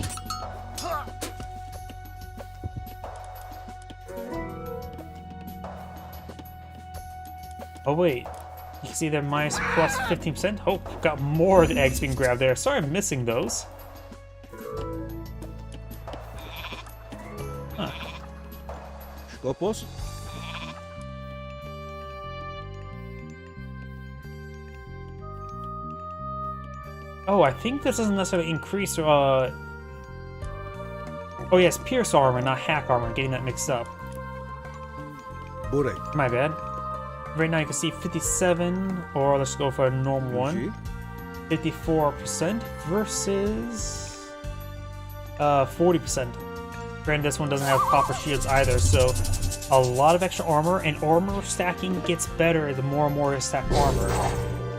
Oh wait, you can see they're minus plus 15%. Oh, got more of the eggs being grabbed there. Sorry I'm missing those. Huh. Skopos? Oh, I think this doesn't necessarily increase, oh yes, pierce armor, not hack armor. I'm getting that mixed up. Burek. My bad. Right now you can see 57, or let's go for a normal one. 54% versus 40%. Granted, this one doesn't have copper shields either, so a lot of extra armor, and armor stacking gets better the more and more you stack armor.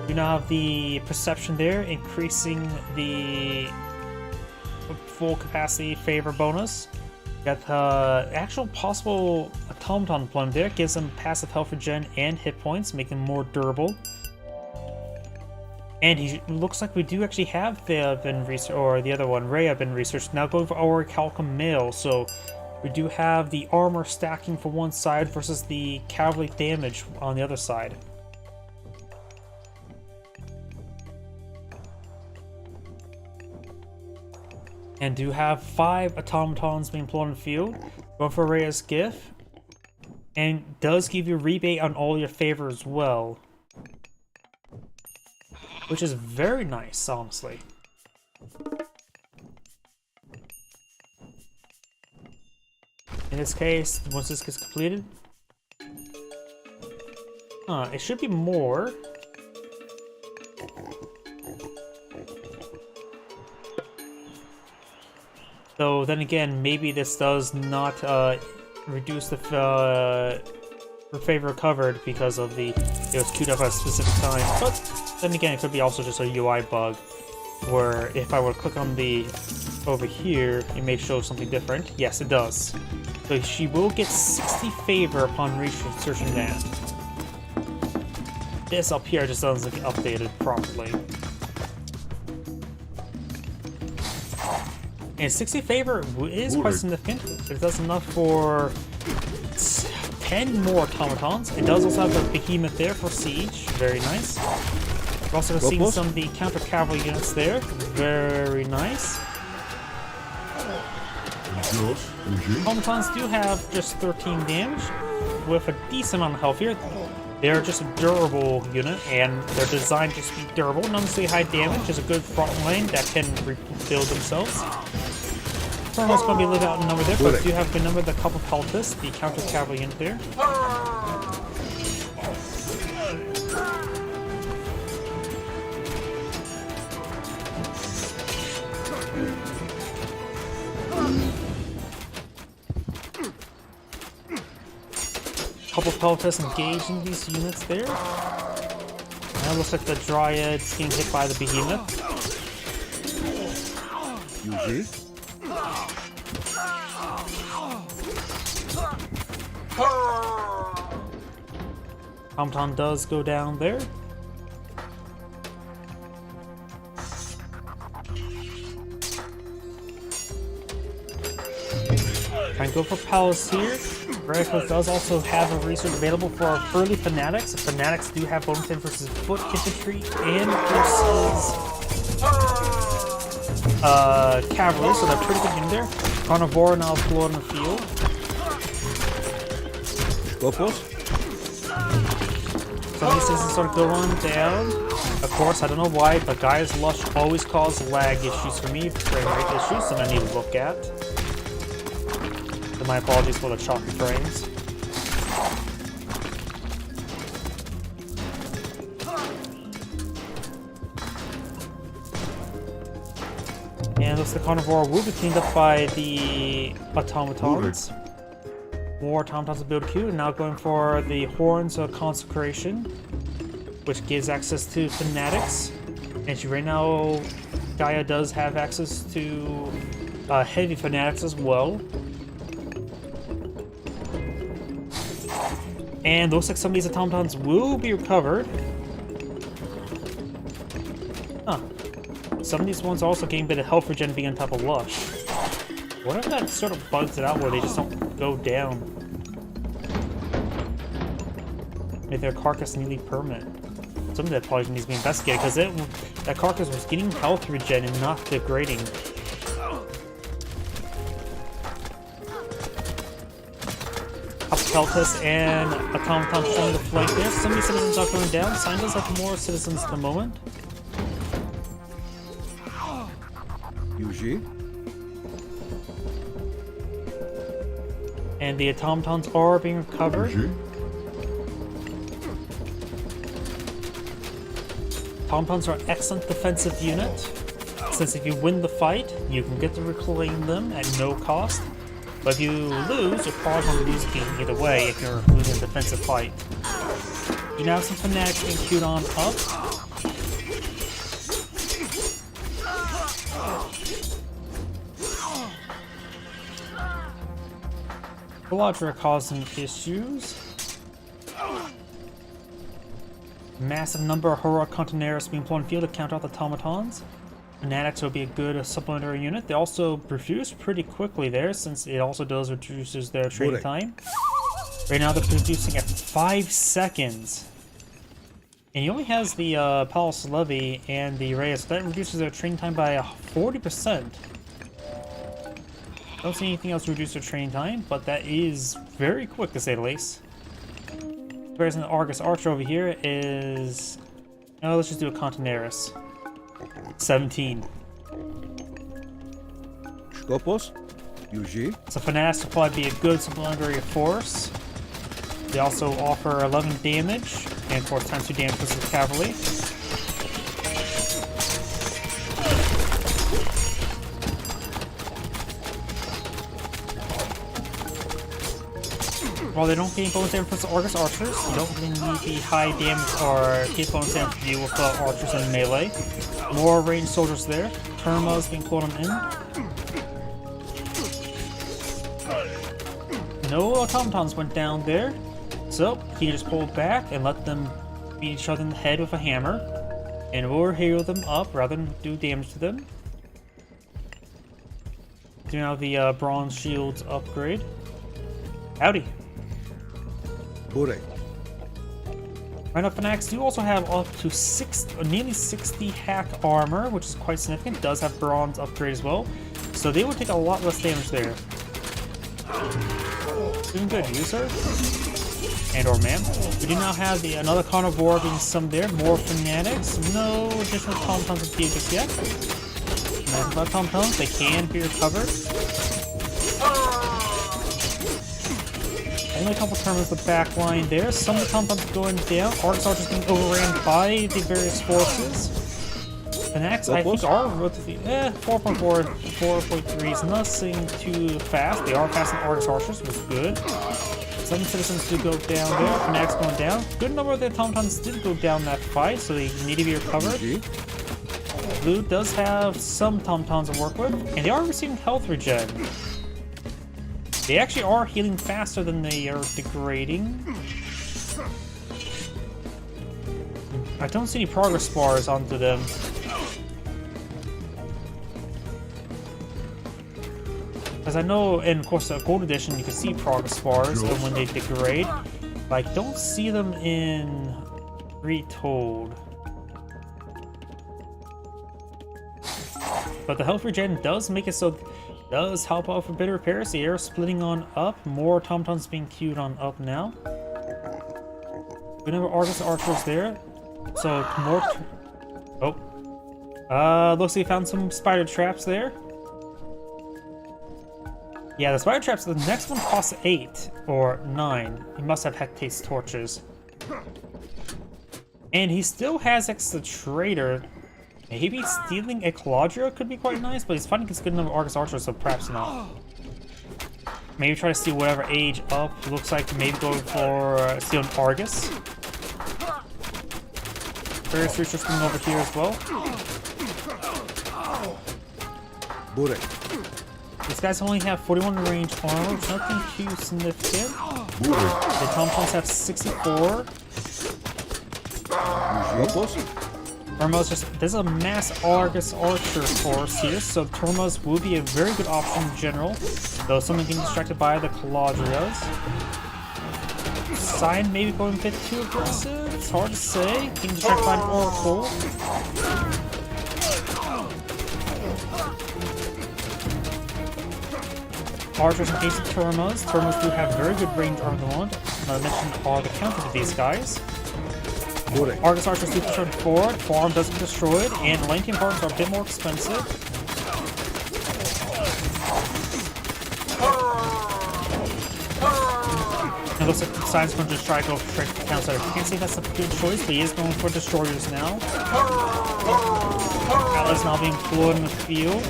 You now have the perception there, increasing the full capacity favor bonus. Got the actual possible automaton deployment there, gives them passive health regen and hit points, making them more durable. And he looks like we do actually have been researched, or the other one, Rhea, been researched. Now going for Orichalcum Mail, so we do have the armor stacking for one side versus the cavalry damage on the other side. And do have 5 automatons being employed in the field. Going for Rhea's gift. And does give you a rebate on all your favor as well. Which is very nice, honestly. In this case, once this gets completed... it should be more. Though then again, maybe this does not reduce the favor covered because of it was queued up at a specific time. But then again, it could be also just a UI bug, where if I were to click on the over here, it may show something different. Yes, it does. So she will get 60 favor upon researching that. This up here just doesn't get updated properly. And 60 favor is quite significant. It does enough for 10 more automatons. It does also have a behemoth there for siege. Very nice. We're also seeing some of the counter cavalry units there. Very nice. Automatons do have just 13 damage with a decent amount of health here. They're just a durable unit, and they're designed to just be durable. Not necessarily high damage, just a good front line that can rebuild themselves. Almost going to be a little outnumbered there, but do have good number the couple cultists, the counter cavalry unit there. Couple cultists engaging these units there. Now it looks like the Dryad's getting hit by the behemoth. Automaton does go down there. Try and go for Palace here. Radicals does also have a research available for early Fanatics. The Fanatics do have bonus versus foot infantry and versus cavalry, so they're pretty good in there. Carnivore now float on the field. Skopos? Some of these citizens start going down. Of course, I don't know why, but Gaia's Lush always cause lag issues for me, frame rate issues, that I need to look at. So my apologies for the choppy frames. And looks like the carnivore will be cleaned up by the automatons. More automatons to build a queue, and now going for the Horns of Consecration, which gives access to fanatics. And right now, Gaia does have access to heavy fanatics as well. And looks like some of these automatons will be recovered. Huh. Some of these ones are also getting a bit of health regen being on top of Lush. What if that sort of bugs it out where they just don't go down? Maybe their carcass nearly permanent. Something that probably needs to be investigated because that carcass was getting health regen and not degrading. Peltus and automaton trying to flank this. Some of these citizens are going down. Sign does have more citizens at the moment. UG. And the automatons are being recovered. Automatons are an excellent defensive unit, since if you win the fight, you can get to reclaim them at no cost. But if you lose, you're probably going to lose the game either way if you're losing a defensive fight. You now have some fanatics being queued on up. Mythology are causing issues. Massive number of heroic containers being put on field to counter out the automatons. Fanatics will be a good supplementary unit. They also produce pretty quickly there, since it also does reduces their training time. Right now they're producing at 5 seconds. And he only has the Palace Levy and the Reyes, so that reduces their training time by 40%. Don't see anything else to reduce their training time, but that is very quick to say the least. Whereas the Argus Archer over here is... Oh, let's just do a Contineris. 17. Skopos. UG. So Fanatics will probably be a good supplementary force. They also offer 11 damage, and of course times 2 damage versus the cavalry. While they don't gain bonus damage versus Argus Archers, you don't really need the high damage or hit bonus damage to deal with Archers and melee. More ranged soldiers there. Terma's being pulled in. No automatons went down there, so he just pulled back and let them beat each other in the head with a hammer, and we'll heal them up rather than do damage to them. Do now the bronze shields upgrade. Howdy. Bure. Right now, Fanatics do also have up to nearly 60 hack armor, which is quite significant. Does have bronze upgrade as well, so they would take a lot less damage there. Doing good, user and or ma'am. We do now have another carnivore being summoned there. More Fanatics. No additional automatons to deal just yet. Nice about automatons, they can be recovered. Only a couple turns the back line there. Some of the automatons going down. Arcs are just being overran by the various forces. Fanatics, I think, are relatively 4.4, 4.3 is nothing too fast. They are passing Argus Archers, which is good. Some citizens do go down there. Fanatics going down. Good number of the automatons did go down that fight, so they need to be recovered. Blue does have some automatons to work with, and they are receiving health regen. They actually are healing faster than they are degrading. I don't see any progress bars onto them. As I know, in of course, the Gold Edition, you can see progress bars when they degrade. But I don't see them in Retold. But the health regen does make it so does help out for bit of repairs. The air splitting on up. More automatons being queued on up now. Good number of Argus archers there. So more. Looks like he found some spider traps there. Yeah, the spider traps. The next one costs 8 or 9. He must have Hectate's torches. And he still has extra trader. Maybe stealing a Caladria could be quite nice, but he's finding his good number of Argus archers, so perhaps not. Maybe try to steal whatever age up. Looks like maybe going for stealing Argus. Various creatures coming over here as well. Burek. These guys only have 41 range armor, which nothing too significant. Burek. The Tomtoms have 64. Skopos. Turmos there's a mass Argus archer force here, so Turmos will be a very good option in general, though someone getting distracted by the Caladrias. Sign maybe going a bit too aggressive, it's hard to say. Getting distracted by an Oracle. Archers engage the Turmos. Turmos do have very good range armor on the one. I mentioned are the counter to these guys. Burek. Argus archers do turn forward, farm doesn't get destroyed, and lane team farms are a bit more expensive. It looks like Sign's going to just try to go straight for the counter. I can't say that's a good choice, but he is going for destroyers now. Atlas now being floored in the field.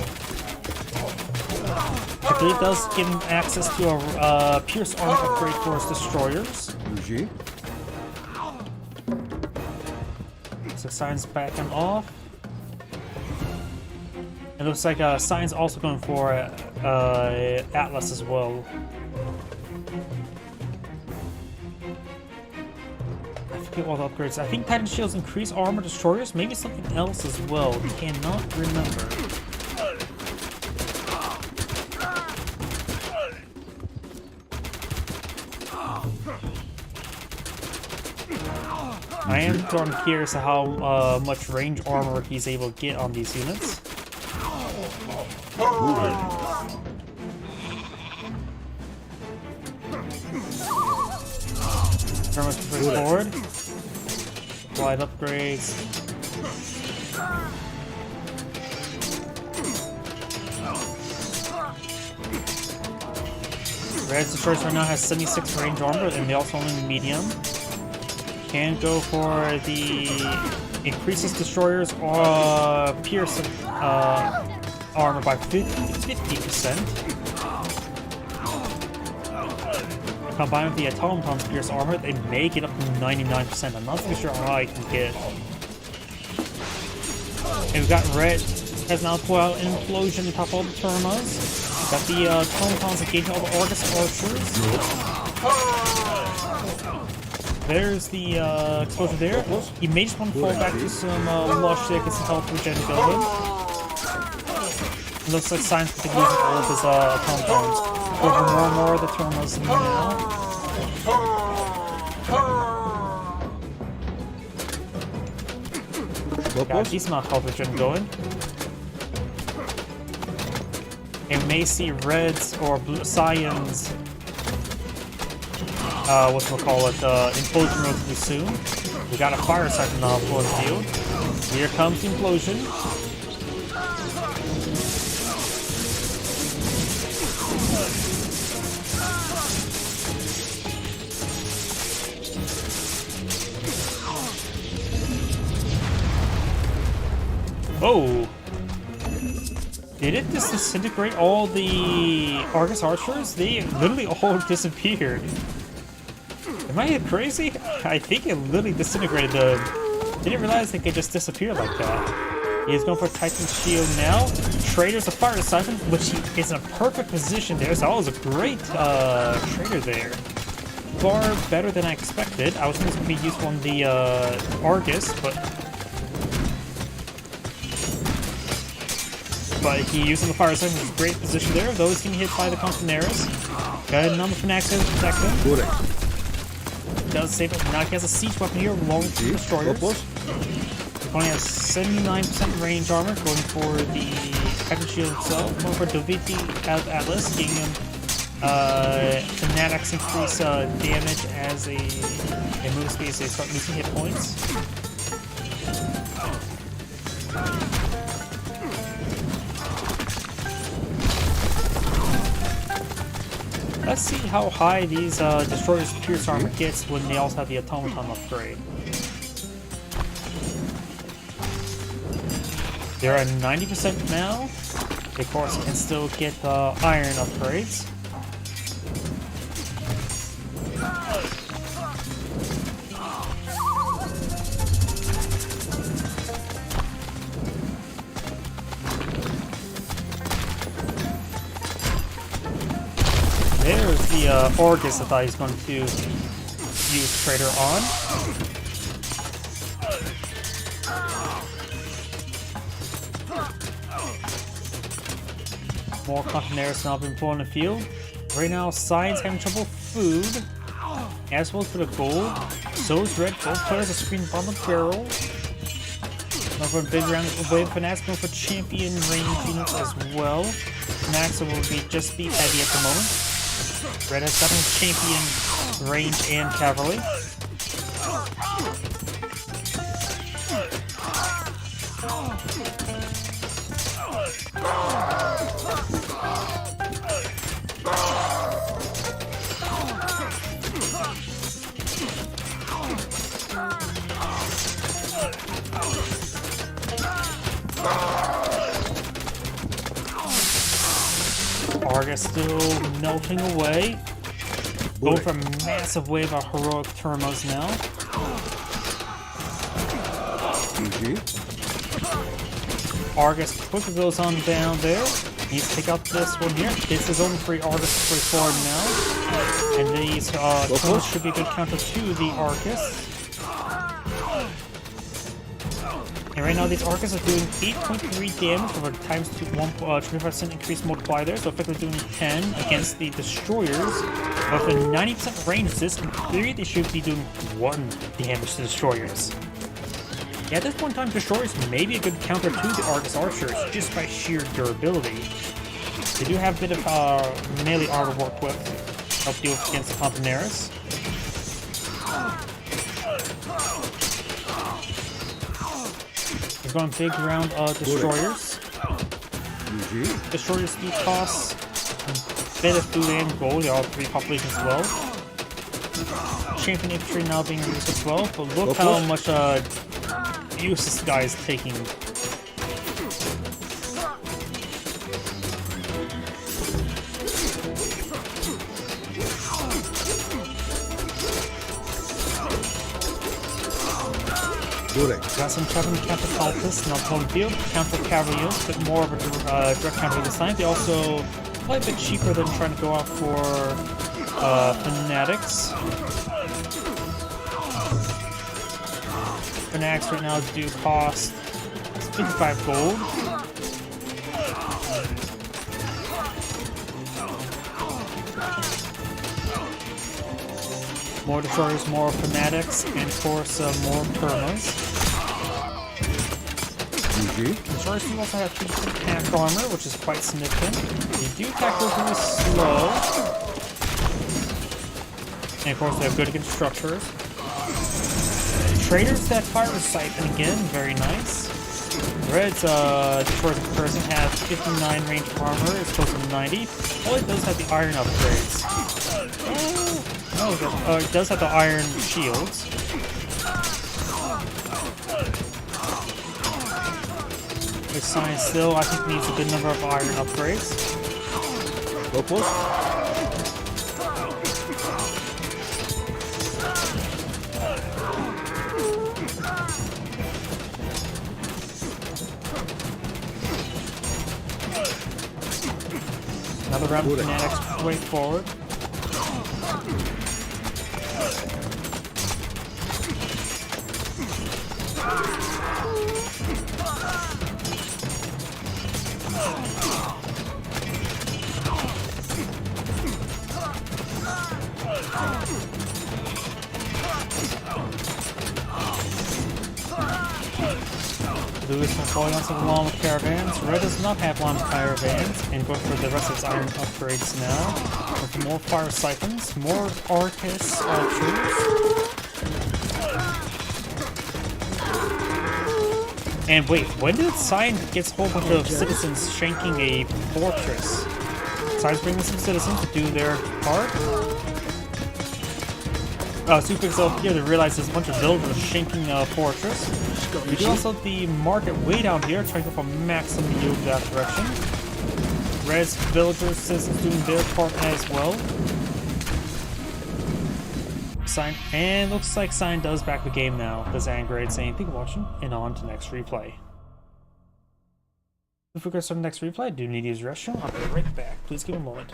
I believe it does give him access to a Pierce armor upgrade for his destroyers. Yuji. So Sign's backing off. It looks like Sign's also going for Atlas as well. I forget all the upgrades. I think Titan Shields increase armor destroyers, maybe something else as well. Cannot remember. I am darn curious how much range armor he's able to get on these units. Thermos pushing forward. Wide upgrades. Red's destroyers right now has 76 range armor, and they also only medium. Can go for the increases destroyers or pierce armor by 50%. Combined with the Automaton's pierce armor, they may get up to 99%. I'm not too sure how I can get. And we've got Red has now pulled out an implosion on top of all the Turmos. Got the Automatons engaging all the Argus archers. There's the explosion there. He may just want to fall back to some lush there, get some health regen going. It looks like Sign's going to be using all of his automatons. Over more and more of the Turmos now. Got a decent amount of health regen going. And we may see Reds or Blue Scions. Implosion relatively soon. We got a fire siphon now for the field. Here comes the implosion. Oh! Did it just disintegrate all the Argus archers? They literally all disappeared. Am I crazy? I think it literally disintegrated them. Didn't realize they could just disappear like that. He's going for Titan's Shield now. Trader's a fire siphon, which he is in a perfect position there. So that was a great trader there. Far better than I expected. I was thinking it was going to be useful on the Argus, but he using the fire siphon is a great position there. Though he's getting hit by the Contaneras. Got a number of Fnax to protect him. Does save it. Now he has a siege weapon here, along with the destroyers. Only has 79% range armor, going for the Titan Shield itself. Going for Doviti as Atlas, getting him Fanatics increase damage as a move speed as they start losing hit points. Let's see how high these Destroyers' Pierce Armor gets when they also have the Automaton upgrade. They're at 90% now. They, of course, can still get iron upgrades. There's the Orcus I thought he was going to use Trader on. More Containers now been put on the field. Right now, Science having trouble food, as well as for the gold. So is Red. Both players are screened bottom of the barrel. Now for a big round wave Fanatics going for champion range units as well. Fanatics will just be heavy at the moment. Red has gotten champion range and cavalry. Argus still melting away. Go for a massive wave of heroic Termos now. GG. Argus quickly goes on down there. Needs to pick up this one here. This is only 3 Argus straightforward now. And these Termos should be a good counter to the Argus. And right now, these Arcus are doing 8.3 damage over times 25% increased multiplier there, so effectively doing 10 against the Destroyers. But with a 90% range assist, in theory, they should be doing 1 damage to Destroyers. Yeah, at this point in time, Destroyers may be a good counter to the Argus Archers, just by sheer durability. They do have a bit of melee armor to work with, help deal against the Containers. He's going big round Destroyers. GG. Destroyers do cost a bit of food and gold. They are 3 population as well. Champion infantry now being used as well. But look how much use this guy is taking. Got some Traveling Catapultists now on the field. Counter Cavaliers, but more of a direct counter this time. They also play a bit cheaper than trying to go out for Fanatics. Fanatics right now do cost 55 gold. More Destroyers, more Fanatics, and of course more Termos. Destroyers do also have 2% attack armor, which is quite significant. They do attack relatively slow. And of course they have good against structures. Traders that fire with Siphon again, very nice. Red's Destroyers in comparison have 59 range armor, it's close to 90. Oh, it does have the iron upgrades. No, it does have the iron shields. This Science still, I think, needs a good number of iron upgrades. Go post. Another round of Fanatics way forward. Blue is falling onto the llama caravans. Red does not have llama caravans, and going for the rest of its iron upgrades now. With more fire siphons, more Arcus troops. And wait, when did Cyan get a whole bunch of citizens shanking a fortress? Cyan's bringing some citizens to do their part. Super Exalt here to realize there's a bunch of villagers shanking a fortress. We do also have the market way down here, trying to go for maximum yield that direction. Red's villagers, citizens doing their part as well. Cyan, and looks like Cyan does back the game now. Does Angrade saying thank you for watching, and on to next replay. If we go to the next replay, I do need to use the restroom. I'll be right back. Please give me a moment.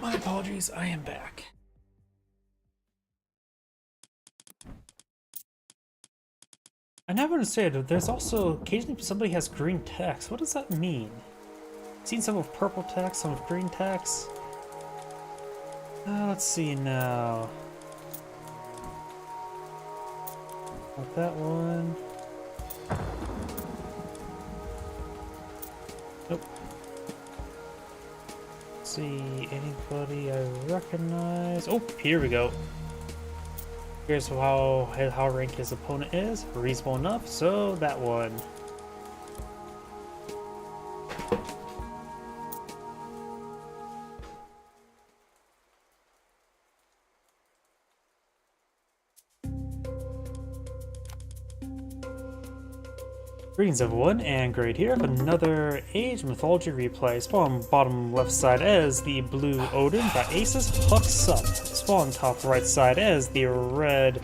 My apologies, I am back. I never understood, there's also occasionally somebody has green text. What does that mean? I've seen some with purple text, some with green text. Let's see now. Not that one. Nope. See anybody I recognize. Oh, here we go. Here's how rank his opponent is. Reasonable enough, so that one. Greetings everyone, and great here. Another Age Mythology replay. Spawn bottom left side as the blue Odin got Aces Hooks Up. Spawn top right side as the red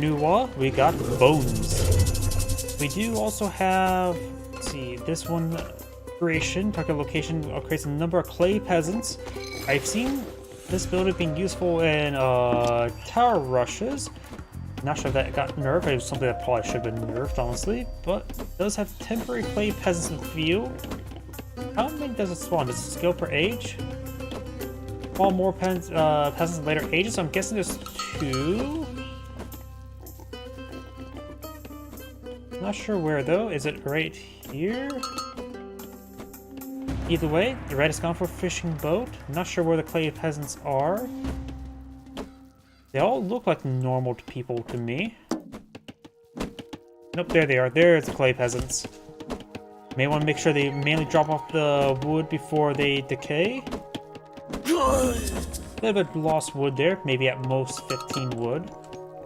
Nuwa, we got Bones. We do also have, let's see, this one creation, target location creates a number of clay peasants. I've seen this build being useful in tower rushes. Not sure if that got nerfed. It was something that probably should have been nerfed, honestly. But it does have temporary clay peasants in the field. How many does it spawn? Does it scale per age? Spawn more peasants in later ages, so I'm guessing there's 2. Not sure where though. Is it right here? Either way, the red has gone for fishing boat. Not sure where the clay peasants are. They all look like normal people to me. Nope, there they are. There's the clay peasants. May want to make sure they mainly drop off the wood before they decay. A little bit of lost wood there, maybe at most 15 wood.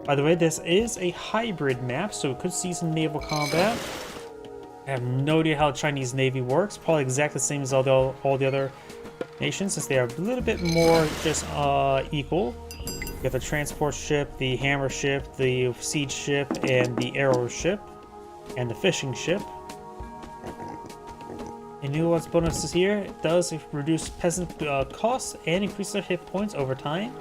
By the way, this is a hybrid map, so we could see some naval combat. I have no idea how the Chinese Navy works. Probably exactly the same as all the other nations, since they are a little bit more just equal. You have the transport ship, the hammer ship, the siege ship, and the arrow ship, and the fishing ship. And new one's bonuses here, it does reduce peasant costs and increase their hit points over time.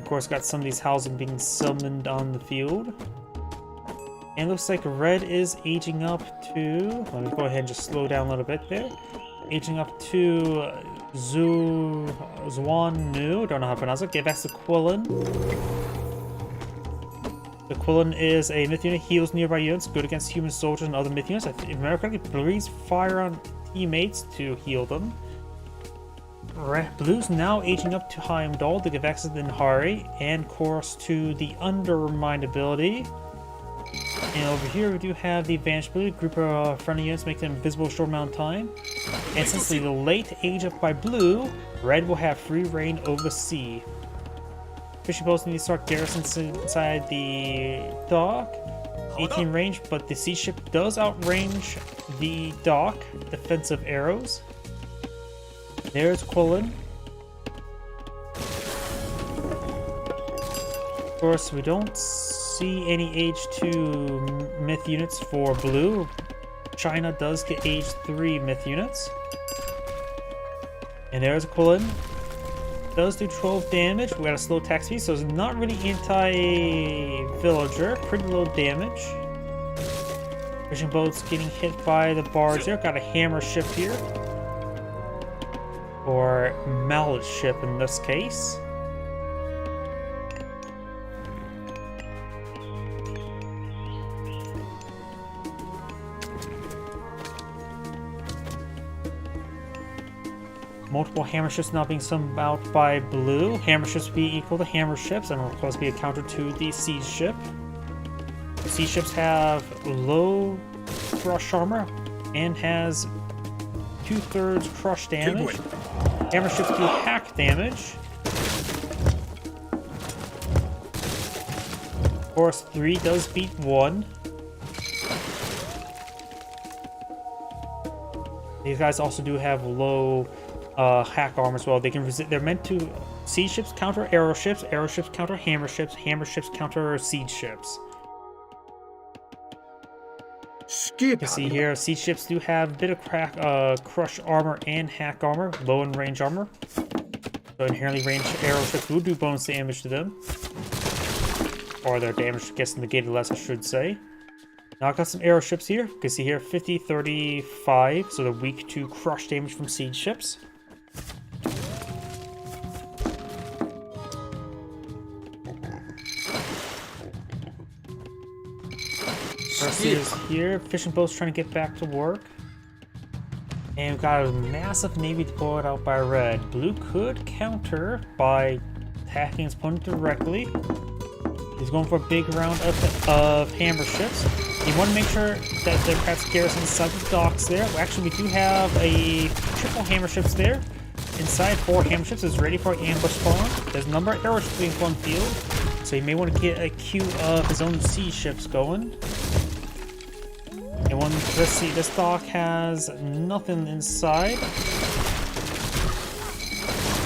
Of course, got some of these housing being summoned on the field. And looks like red is aging up to, let me go ahead and just slow down a little bit there. Aging up to Zwan Nu, don't know how to pronounce it. Get back to Quillen. The Quillen is a myth unit, heals nearby units, good against human soldiers and other myth units. If I remember correctly, breathes fire on teammates to heal them. Blue's now aging up to Heimdall to give access to Nahari, and course to the Undermine ability. And over here we do have the advanced ability. Group of friendly units make them invisible a short amount of time. And since the late age up by blue, red will have free reign over the sea. Fishing boats need to start garrisons inside the dock. 18 range, but the sea ship does outrange the dock defensive arrows. There's Quillen. Of course, we don't see any age 2 myth units for blue. China does get age 3 myth units. And there's Quillen. Does do 12 damage. We got a slow attack speed, so it's not really anti-villager. Pretty low damage. Fishing boats getting hit by the barge there. Got a hammer ship here. Or mallet ship in this case. Multiple hammer ships not being summed out by blue. Hammer ships be equal to hammer ships and will of course be a counter to the siege ship. The siege ships have low crush armor and has 2/3 crush damage. Hammer ships do hack damage. Of course, 3 does beat 1. These guys also do have low hack armor as well. They can resist. They're meant to. Siege ships counter arrow ships counter hammer ships counter siege ships. You can see here, siege ships do have a bit of crush armor and hack armor, low in range armor. So inherently ranged arrow ships will do bonus damage to them. Or their damage gets negated less, I should say. Now I've got some arrow ships here. You can see here 50, 35, so they're weak to crush damage from siege ships. Is here, fishing boats trying to get back to work. And we've got a massive navy deployed out by red. Blue could counter by attacking his opponent directly. He's going for a big round of hammer ships. You want to make sure that they're perhaps garrisoned inside the docks there. Well, actually, we do have a triple hammer ships there. Inside 4 hammer ships is ready for ambush spawn. There's a number of arrow ships being on field, so you may want to get a queue of his own sea ships going. And let's see, this dock has nothing inside.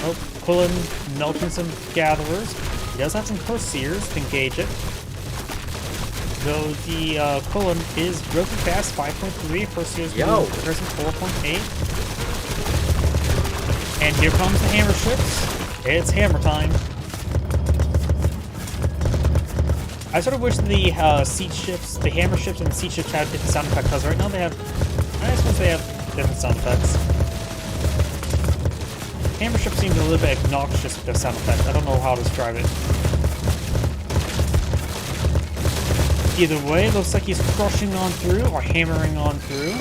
Oh, Quillen melting some gatherers. He does have some Perseers to engage it. Though the Quillen is broken fast, 5.3, Perseers person 4.8. And here comes the hammer ships. It's hammer time. I sort of wish the siege ships, the hammer ships and the siege ships had different sound effects, because right now they have, I suppose they have different sound effects. Hammer ships seem a little bit obnoxious with their sound effects. I don't know how to describe it. Either way, it looks like he's crushing on through or hammering on through.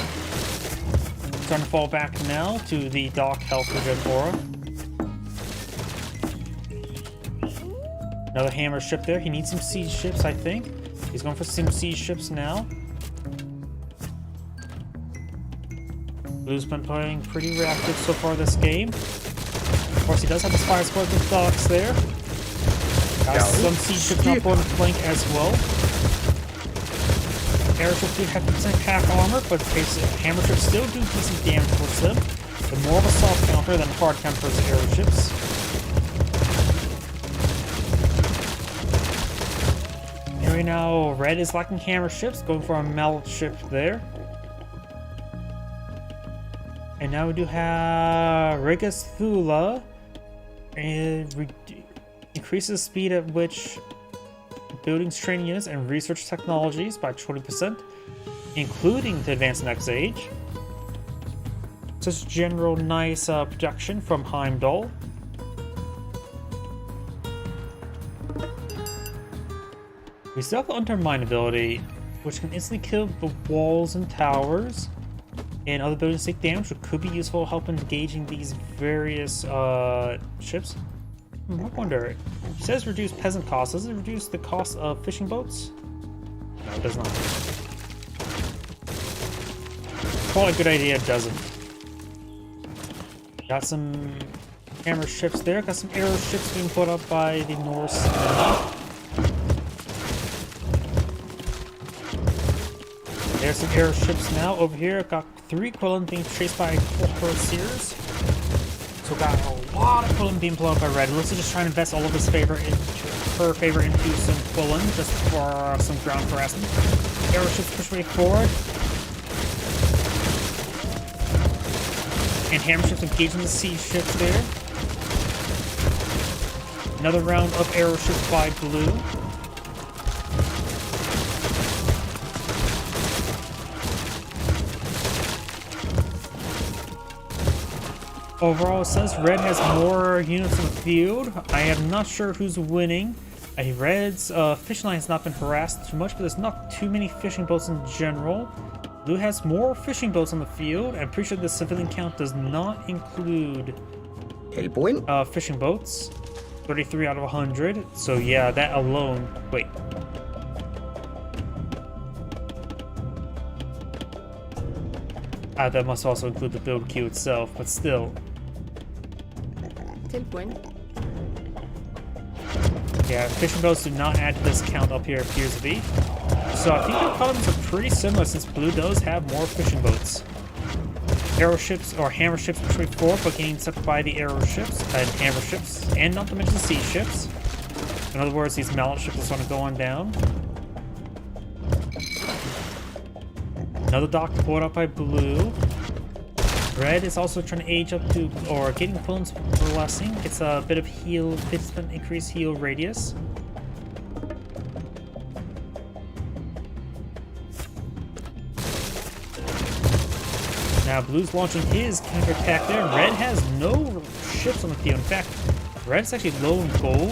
Starting to fall back now to the dock health regen aura. Another hammer ship there. He needs some siege ships, I think. He's going for some siege ships now. Blue's been playing pretty reactive so far this game. Of course, he does have his fire squad with docks there. Got some siege ships up on the flank as well. Airships do have 50% hack armor, but hammer ships still do decent damage towards them. They're more of a soft counter than hard counter for the airships. Right now, red is lacking hammer ships, going for a mallet ship there. And now we do have Rigasthula. It increases the speed at which buildings, training units, and research technologies by 20%, including to advance the next age. Just general nice projection from Heimdall. We still have Undermine ability, which can instantly kill the walls and towers and other buildings take damage, which could be useful help in engaging these various ships. I wonder, it says reduce peasant costs. Does it reduce the cost of fishing boats? No, it does not. Probably a good idea it doesn't. Got some hammer ships there. Got some arrow ships being put up by the Norse. There's some arrow ships now. Over here, got 3 Quillen being chased by 4 Cuirassiers. So got a lot of Quillen being blown up by Red. Looks like just trying to invest all of her favor into some Quillen just for some ground harassment. Arrow ships push way forward. And hammer ships engaging the siege ships there. Another round of arrow ships by blue. Overall, it says Red has more units in the field. I am not sure who's winning. Red's fishing line has not been harassed too much, but there's not too many fishing boats in general. Blue has more fishing boats on the field. I'm pretty sure the civilian count does not include fishing boats. 33 out of 100. So yeah, that alone. Wait. That must also include the build queue itself, but still. Yeah, fishing boats do not add to this count up here, appears to be. So I think the columns are pretty similar since blue does have more fishing boats. Arrow ships or hammer ships push way forward, but getting sucked by the arrow ships and hammer ships, and not to mention the siege ships. In other words, these mallet ships just want to go on down. Another dock pulled up by blue. Red is also trying to age up to, or getting clones blessing. Gets a bit of heal, 50% increased heal radius. Now blue's launching his counter attack there. Red has no ships on the field. In fact, red's actually low in gold.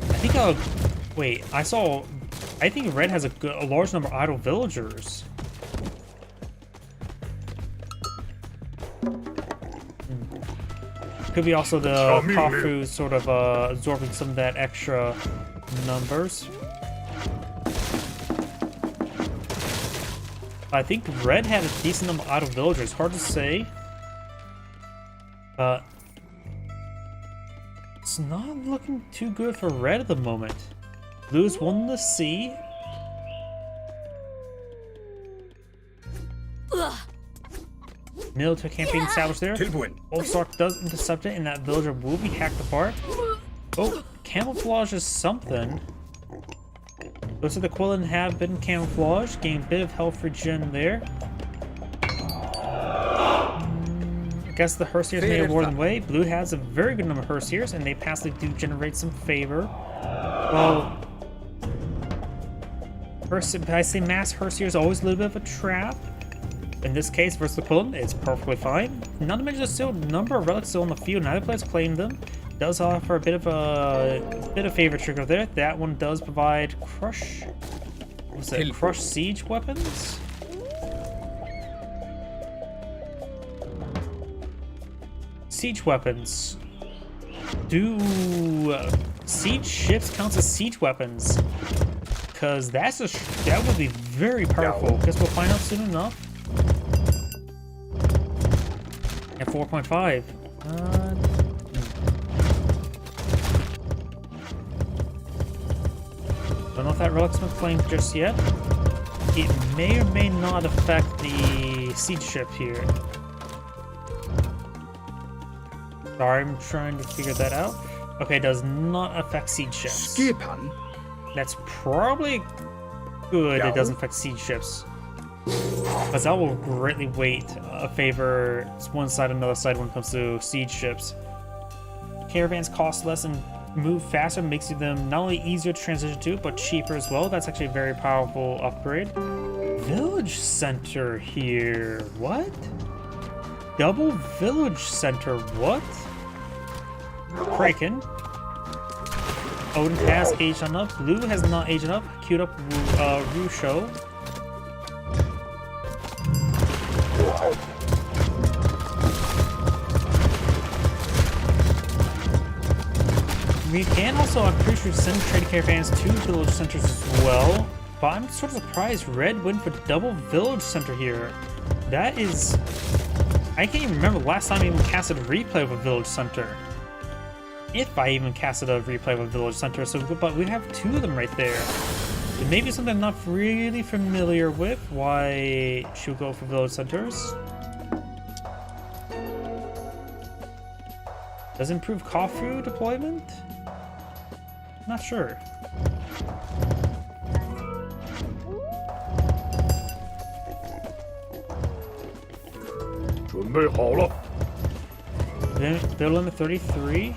I think, wait, I think red has a large number of idle villagers. Could be also the Kafu sort of absorbing some of that extra numbers. I think red had a decent number of idle villagers. Hard to say. But it's not looking too good for red at the moment. Blue's won the sea. Military campaign established there. Ulfsark does intercept it, and that villager will be hacked apart. Oh, camouflage is something. Looks like the Quillen have been camouflaged, getting a bit of health regen there. I guess the Herseers may have worn way. Blue has a very good number of Herseers, and they passively do generate some favor. Well, I say mass Herseer is always a little bit of a trap. In this case, versus the Quillen, it's perfectly fine. Not to mention there's still a number of relics still on the field. Neither players claim them. Does offer a bit of favor trigger there. That one does provide crush. What's that? Crush siege weapons. Siege weapons. Do siege ships count as siege weapons? Because that would be very powerful. Guess we'll find out soon enough. At 4.5. Don't know if that relic's been claimed just yet. It may or may not affect the siege ship here. Sorry, I'm trying to figure that out. Okay, it does not affect siege ships. That's probably good it doesn't affect siege ships. Because that will greatly weight favor one side or another side when it comes to siege ships. Caravans cost less and move faster, makes them not only easier to transition to, but cheaper as well. That's actually a very powerful upgrade. Village center here. What? Double village center. What? Kraken. Odin has aged enough. Blue has not aged enough. Queued up Rusho. We can also, I'm pretty sure, send trading caravans to village centers as well but I'm sort of surprised Red went for double village center here. That is... I can't even remember the last time I even casted a replay of a village center. If I even casted a replay of a village center, so but we have 2 of them right there. It may be something I'm not really familiar with, why she would go for village centers. Does it improve Kofu deployment? Not sure. Then build limit 33.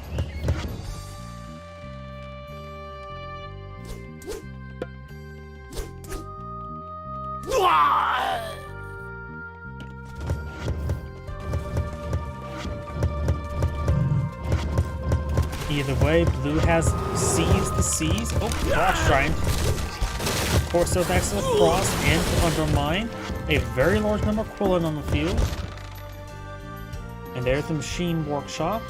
Either way, blue has seized the seas. Oh, Frost Giant. Of course, those access to Frost and to undermine. A very large number of Quillen on the field. And there's the Machine Workshop.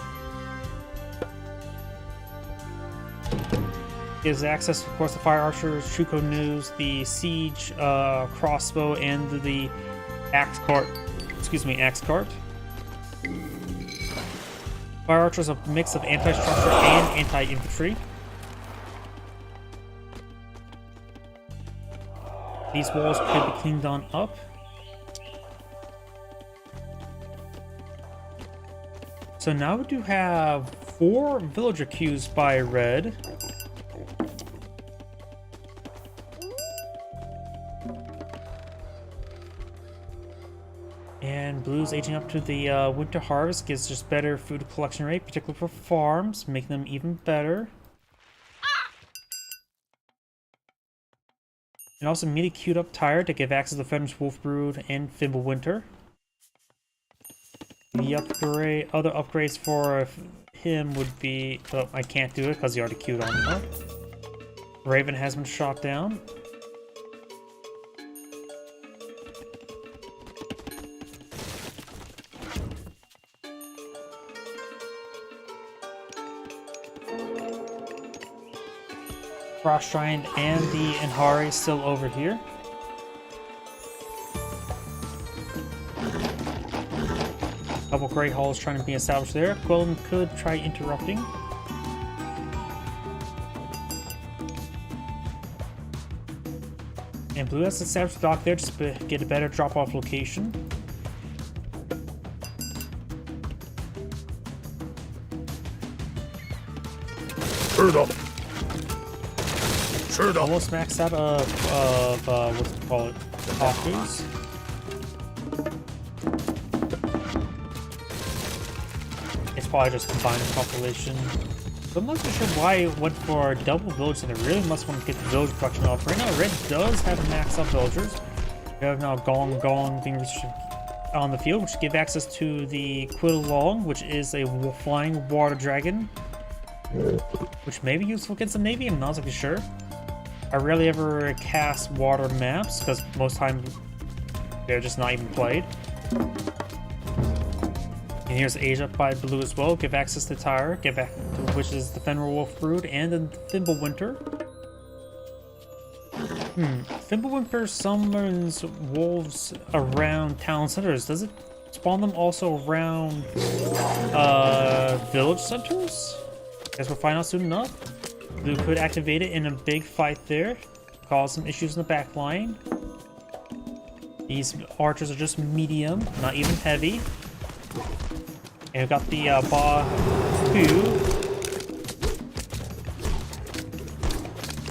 Gives access, of course, to Fire Archers, Shuko News, the Siege Crossbow, and the Axe Cart. Excuse me, Axe Cart. Fire Archers are a mix of anti-structure and anti-infantry. These walls could be cleaned on up. So now we do have 4 villager queues by red. And blue's aging up to the winter harvest gives just better food collection rate, particularly for farms, making them even better. And also immediately queued up Tire to give access to Fenris Wolf Brood and Fimbulwinter. The other upgrades for him would be... Oh, I can't do it because he already queued on up. Raven has been shot down. Frost Giant and the Inhari still over here. Couple Great Halls trying to be established there. Quillen could try interrupting. And blue has established a dock there just to get a better drop-off location. Almost maxed out of what's it called? Offers. It's probably just combined population. So I'm not so sure why it went for double village, and they really must want to get the village production off. Right now, red does have maxed out villagers. We have now Gong being on the field, which give access to the Quillong, which is a flying water dragon, which may be useful against the Navy. I'm not exactly sure. I rarely ever cast water maps because most times they're just not even played. And here's Asia by blue as well. Give access to Tyre, give back to which is the Fenrir Wolf Brood and the Fimbulwinter. Fimbulwinter summons wolves around town centers. Does it spawn them also around village centers? Guess we'll find out soon enough. Blue could activate it in a big fight there, cause some issues in the back line. These archers are just medium, not even heavy. And we've got the Bahu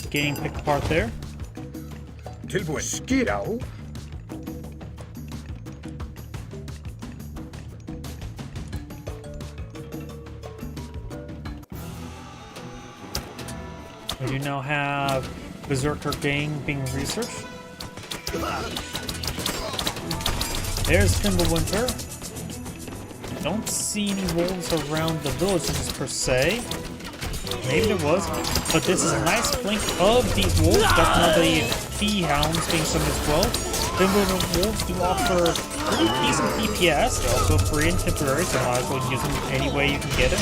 getting picked apart there. Skiddo. We do now have Berserker Gang being researched. There's Fimbulwinter. Don't see any wolves around the villages per se. Maybe there was, but this is a nice flank of these wolves. Definitely Fee Hounds being summoned as well. Fimbulwinter wolves do offer pretty decent DPS. They're also free and temporary, so might as well use them any way you can get them.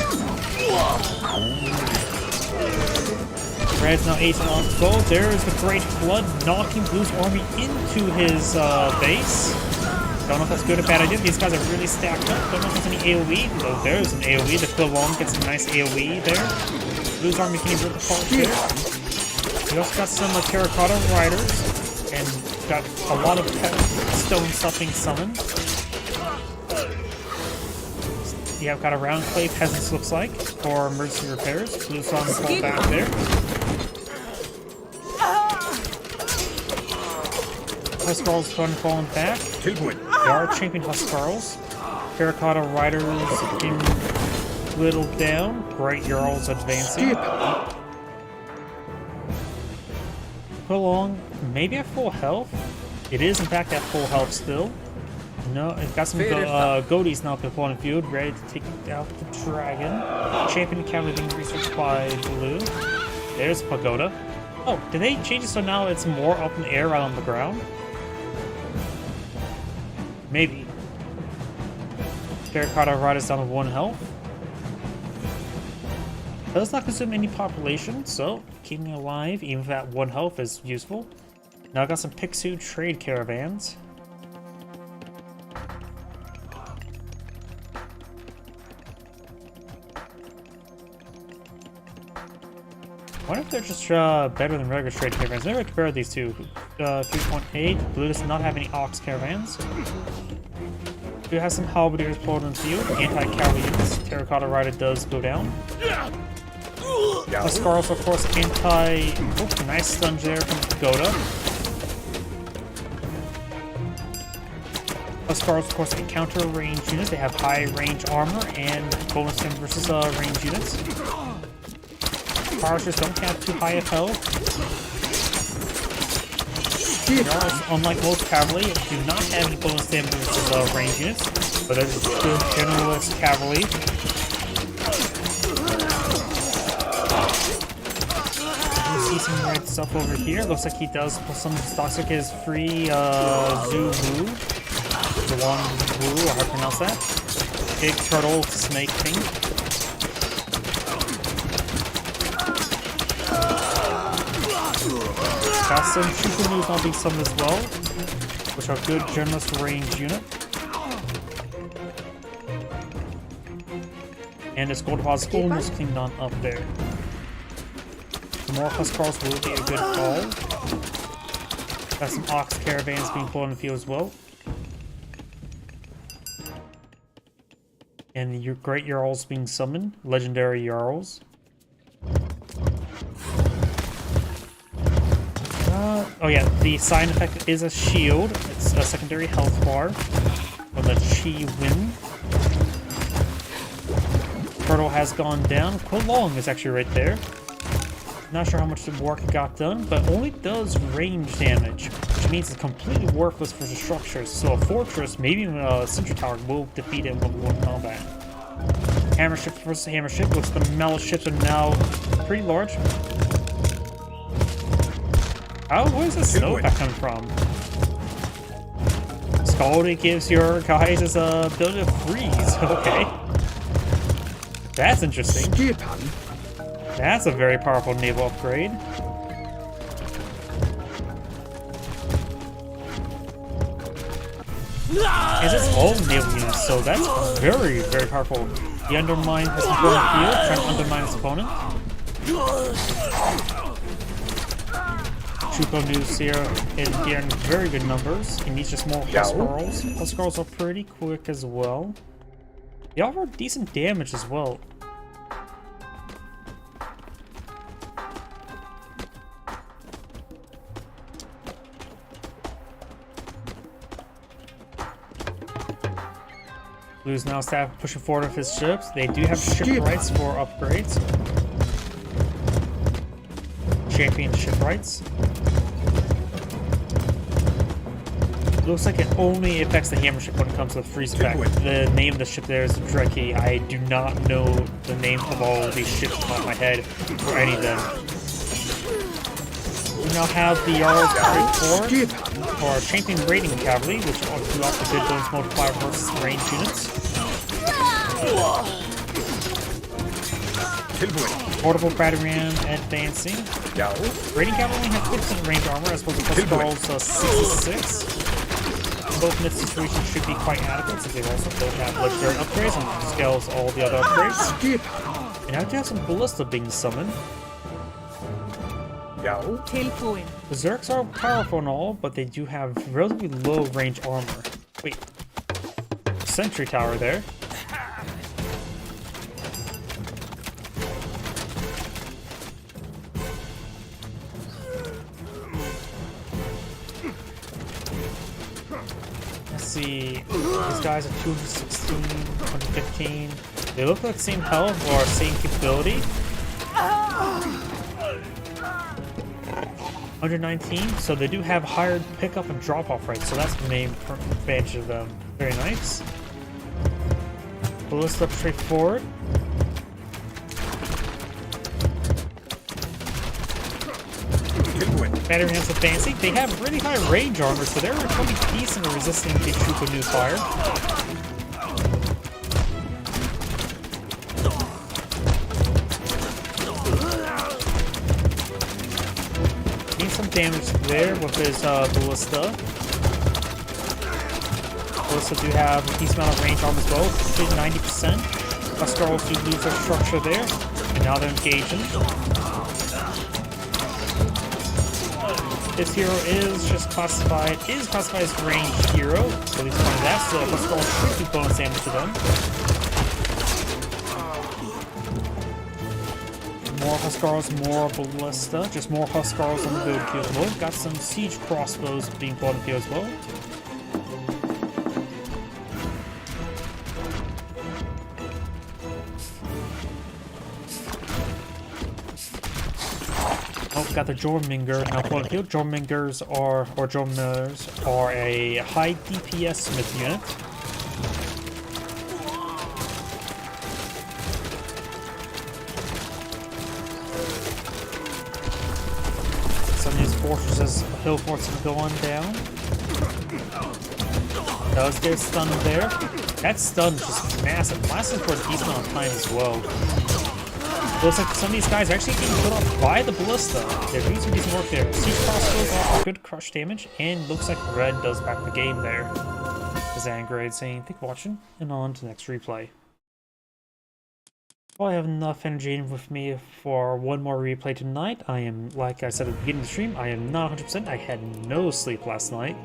Red's now 8 on gold. There's the Great Flood knocking Blue's army into his base. Don't know if that's good or bad idea. These guys are really stacked up. Don't know if there's any AoE. Oh, there's an AoE. The Quillon gets a nice AoE there. Blue's army can rip apart there. We also got some Terracotta Riders. And got a lot of stone stuff being summoned. Yeah, I've got a round clay peasants looks like for emergency repairs. Blue's army pull back there. Huskarls falling back. Tilbúin. There are champion Huskarls. Terracotta Riders getting whittled down. Bright Jarls advancing. Quillon, maybe at full health. It is in fact at full health still. No, it's got some goatees now put in field, ready to take out the dragon. Champion cavalry being researched by Blue. There's Pagoda. Oh, did they change it so now it's more up in the air rather on the ground? Maybe. Terracotta Riders down to 1 health. Does not consume any population, so keeping it alive, even if at 1 health, is useful. Now I got some Pixu trade caravans. I wonder if they're just better than regular trade caravans. Never compare these two. 3.8. Blue does not have any Ox caravans. Blue has some Halberdiers pulled in the field. Anti-cavalry units. Terracotta Rider does go down. Huskarls, of course, anti... Oh, nice stun there from Pagoda. Huskarls, of course, can counter range units. They have high range armor and bonus them versus range units. Archers don't have too high of health. Jarls, unlike most cavalry, do not have any bonus damage versus range units, but there's good generalist cavalry. You see some red stuff over here. Looks like he does put some stocks like his free Zoo Wu. Zhuang Wu, or how to pronounce that. Big turtle snake thing. Got some Shukumus now being summoned as well, which are good generalist range unit. And this gold deposit almost cleaned on up there. More Huskarls will be a good call. Got some Ox caravans being pulled in the field as well. And your great Jarls being summoned, legendary Jarls. Oh yeah, the sign effect is a shield. It's a secondary health bar from the Chi Wind. Turtle has gone down. Quillon is actually right there. Not sure how much the work got done, but only does range damage, which means it's completely worthless for the structures. So a fortress, maybe even a sentry tower, will defeat it in 1v1 combat. Hammer ship versus hammer ship. Looks like the metal ships are now pretty large. Oh, where's the snowpack coming from? Scalding gives your guys his ability to freeze. Okay. That's interesting. That's a very powerful naval upgrade. It's its own naval unit, so that's very, very powerful. The undermine has been going field, trying to undermine its opponent. Chuko news here in very good numbers. He needs just more Huskarls. Huskarls are pretty quick as well. They offer decent damage as well. Blue's now staff pushing forward with his ships. They do have shipwrights for upgrades. Champion shipwrights. Looks like it only affects the hammer ship when it comes to the freeze effect. The name of the ship there is Dreki. I do not know the name of all of these ships off my head, or any of them. We now have the Jarl's Party 4 for Champion Raiding Cavalry, which will do off the good bonus multiplier versus range units. Tilbúin. Portable battery ram advancing. Já. Raiding cavalry have 50% range armor as opposed to Huskarls 66. Both myth situations should be quite adequate since they also both have legendary upgrades and scales all the other upgrades. Skip. And now you have some ballista being summoned. Já. Tilbúin. Berserks are powerful and all, but they do have relatively low range armor. Wait. Sentry tower there. Let's see. These guys are 216, 115. They look like same health or same capability. 119, so they do have higher pickup and drop off rates, so that's the main advantage of them. Very nice. Ballista straightforward. Tilbúin. Battery hands advancing. They have really high range armor, so they're pretty decent at resisting the Shuko new fire. Some damage there with his ballista. Ballista do have a decent amount of range armor as well, 90%. Huskarls do lose their structure there, and now they're engaging. This hero is classified as ranged hero, at least one of that, so Huskarls should do bonus damage to them. More Huskarls, more ballista, just more Huskarls on the build field as well. Got some siege crossbows being brought in here as well. Oh, we got the Jorminger now brought in field. Jormingers are a high DPS smith unit. Fortresses, hill forts go on down. Does get stunned there. That stun is just massive. Lasting for a decent amount of time as well. Looks like some of these guys are actually getting killed off by the ballista. They're doing some decent work there. Siege crossbows offer good crush damage, and looks like red does back the game there. Zangrade saying, thank you for watching, and on to the next replay. Well, I have enough energy with me for one more replay tonight. I am, like I said at the beginning of the stream, I am not 100%. I had no sleep last night.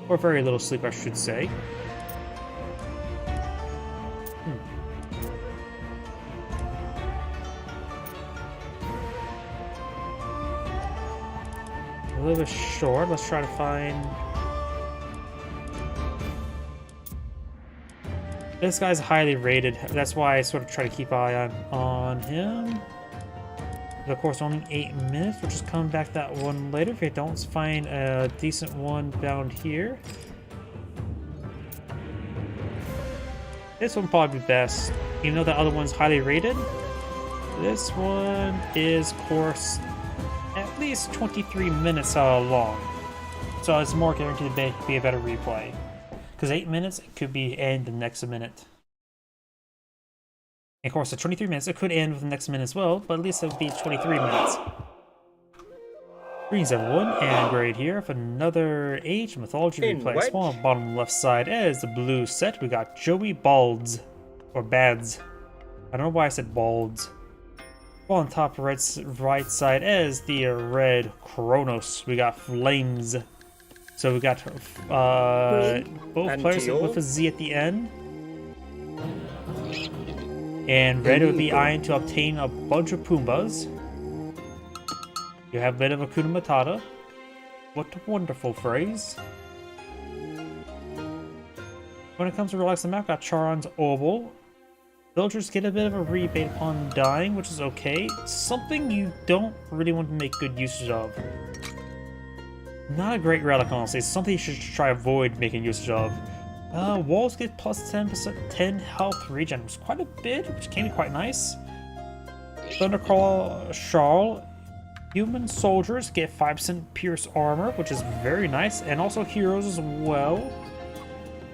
Or very little sleep, I should say. A little bit short. Let's try to find... This guy's highly rated. That's why I sort of try to keep an eye on him. But of course, only 8 minutes. We'll just come back that one later if we don't find a decent one down here. This one will probably be best, even though the other one's highly rated. This one is, of course, at least 23 minutes long. So it's more guaranteed to be a better replay. Because 8 minutes, it could be end the next minute. And of course, at 23 minutes, it could end with the next minute as well, but at least it would be 23 minutes. Greetings everyone, and Grade here for another Age Mythology replay. Small bottom left side as the blue set, we got Joey Balds, or Bads. I don't know why I said Balds. On top right side as the red Kronos, we got Flames. So we got both players with a Z at the end. And red would be eyeing to obtain a bunch of Pumbas. You have a bit of Hakuna Matata. What a wonderful phrase. When it comes to relax the map, got Charon's Oval. Villagers get a bit of a rebate upon dying, which is okay. Something you don't really want to make good usage of. Not a great relic, honestly. It's something you should try to avoid making usage of. Walls get plus 10% 10 health regen, which is quite a bit, which can be quite nice. Thunderclaw Sharl. Human soldiers get 5% pierce armor, which is very nice, and also heroes as well.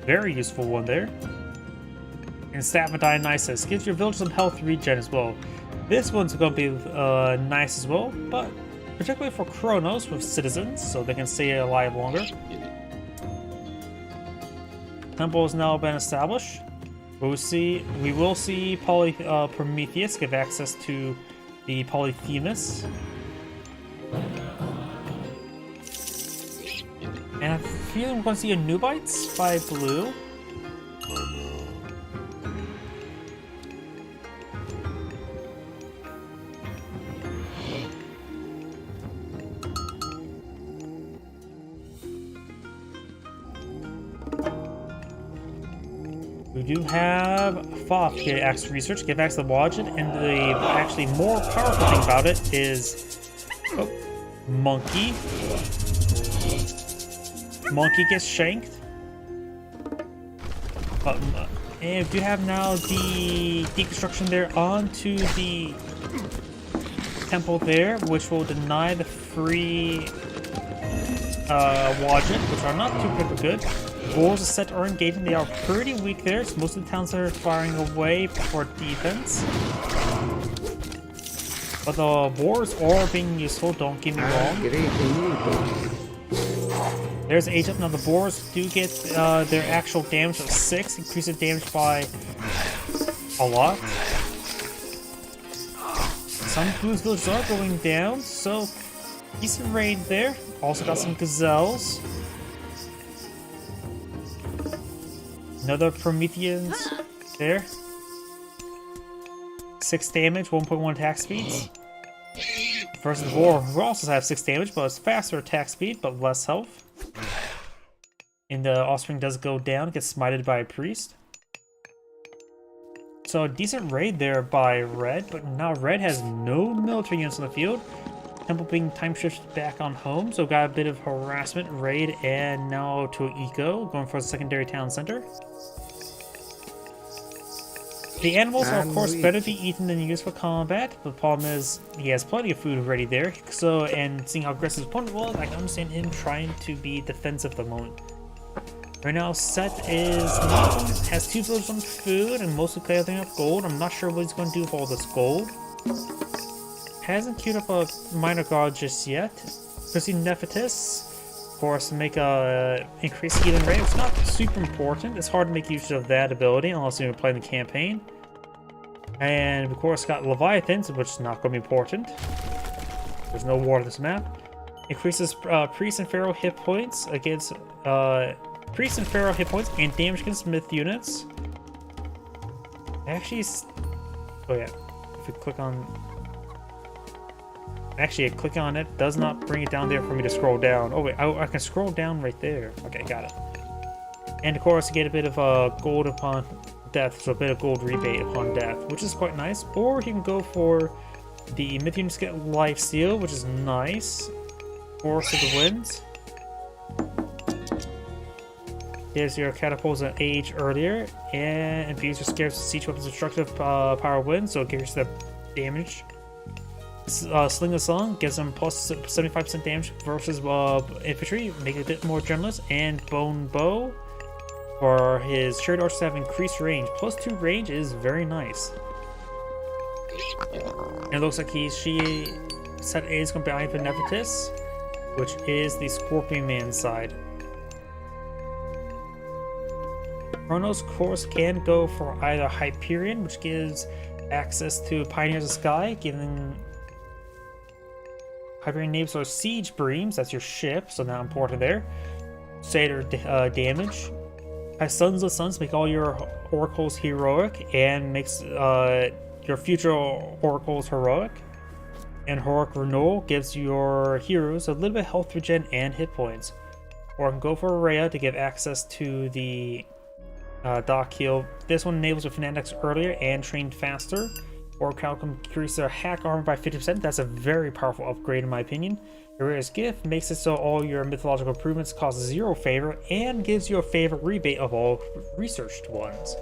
Very useful one there. And Staff of Dionysus gives your village some health regen as well. This one's going to be nice as well, but particularly for Chronos with citizens, so they can stay alive longer. Temple has now been established. We will see Prometheus give access to the Polyphemus. And I feel we're going to see a Nubites by Blue. We do have Foth get access to research, give access to Lodgin, and the actually more powerful thing about it is Monkey. Monkey gets shanked. And we do have now the deconstruction there onto the temple there, which will deny the free Lodgin, which are not too good. Boars are set or engaging. They are pretty weak there, so most of the towns are firing away for defense. But the boars are being useful, don't get me wrong. There's age up. Now the boars do get their actual damage of 6, increase the damage by a lot. Some Blues villages are going down, so decent raid there. Also got some gazelles. Another Prometheans there. 6 damage, 1.1 attack speeds. Versus the boar, who also have 6 damage, but it's faster attack speed, but less health. And the offspring does go down, gets smited by a priest. So a decent raid there by Red, but now Red has no military units in the field. Temple being time shifted back on home, so got a bit of harassment, raid, and now to Eco, going for the secondary town center. The animals are of course better to be eaten than used for combat, but the problem is he has plenty of food already there, so, and seeing how aggressive his opponent was, I can understand him trying to be defensive at the moment. Right now, Set has 2 villages on food and mostly clearing up gold. I'm not sure what he's going to do with all this gold. Hasn't queued up a minor guard just yet. Chrissy Nephitis, of course, to make a increased healing rate. It's not super important. It's hard to make use of that ability unless you're playing the campaign. And of course, got Leviathans, which is not going to be important. There's no war on this map. Increases Priest and Pharaoh hit points against Priest and Pharaoh hit points and damage against myth units. Actually, oh yeah, if we click on. Actually, click on it does not bring it down there for me to scroll down. Oh wait, I can scroll down right there. Okay, got it. And of course, get a bit of gold upon death, so a bit of gold rebate upon death, which is quite nice. Or you can go for the myth units get life steal, which is nice. Force of the Winds. Here's your catapults at age earlier, and infuse your scarce siege weapons destructive power wind, so it gives you the damage. Sling the Song gives them plus 75% damage versus infantry, make it a bit more generous, and Bone Bow for his chariot archers have increased range. Plus 2 range is very nice. And it looks like she set A is going to be Ivan Nephitis, which is the Scorpion Man side. Chronos course can go for either Hyperion, which gives access to Pioneers of Sky, giving Hyperion names are Siege Breams, that's your ship, so not important there. Satyr damage. Has Sons of Suns, make all your oracles heroic, and makes your future oracles heroic. And Heroic Renewal gives your heroes a little bit of health regen and hit points. Or I can go for Rhea to give access to the Dock Heal. This one enables your fanatics earlier and trained faster. Or Cal can increase their hack armor by 50%. That's a very powerful upgrade in my opinion. Rhea's gift makes it so all your mythological improvements cost 0 favor and gives you a favor rebate of all researched ones.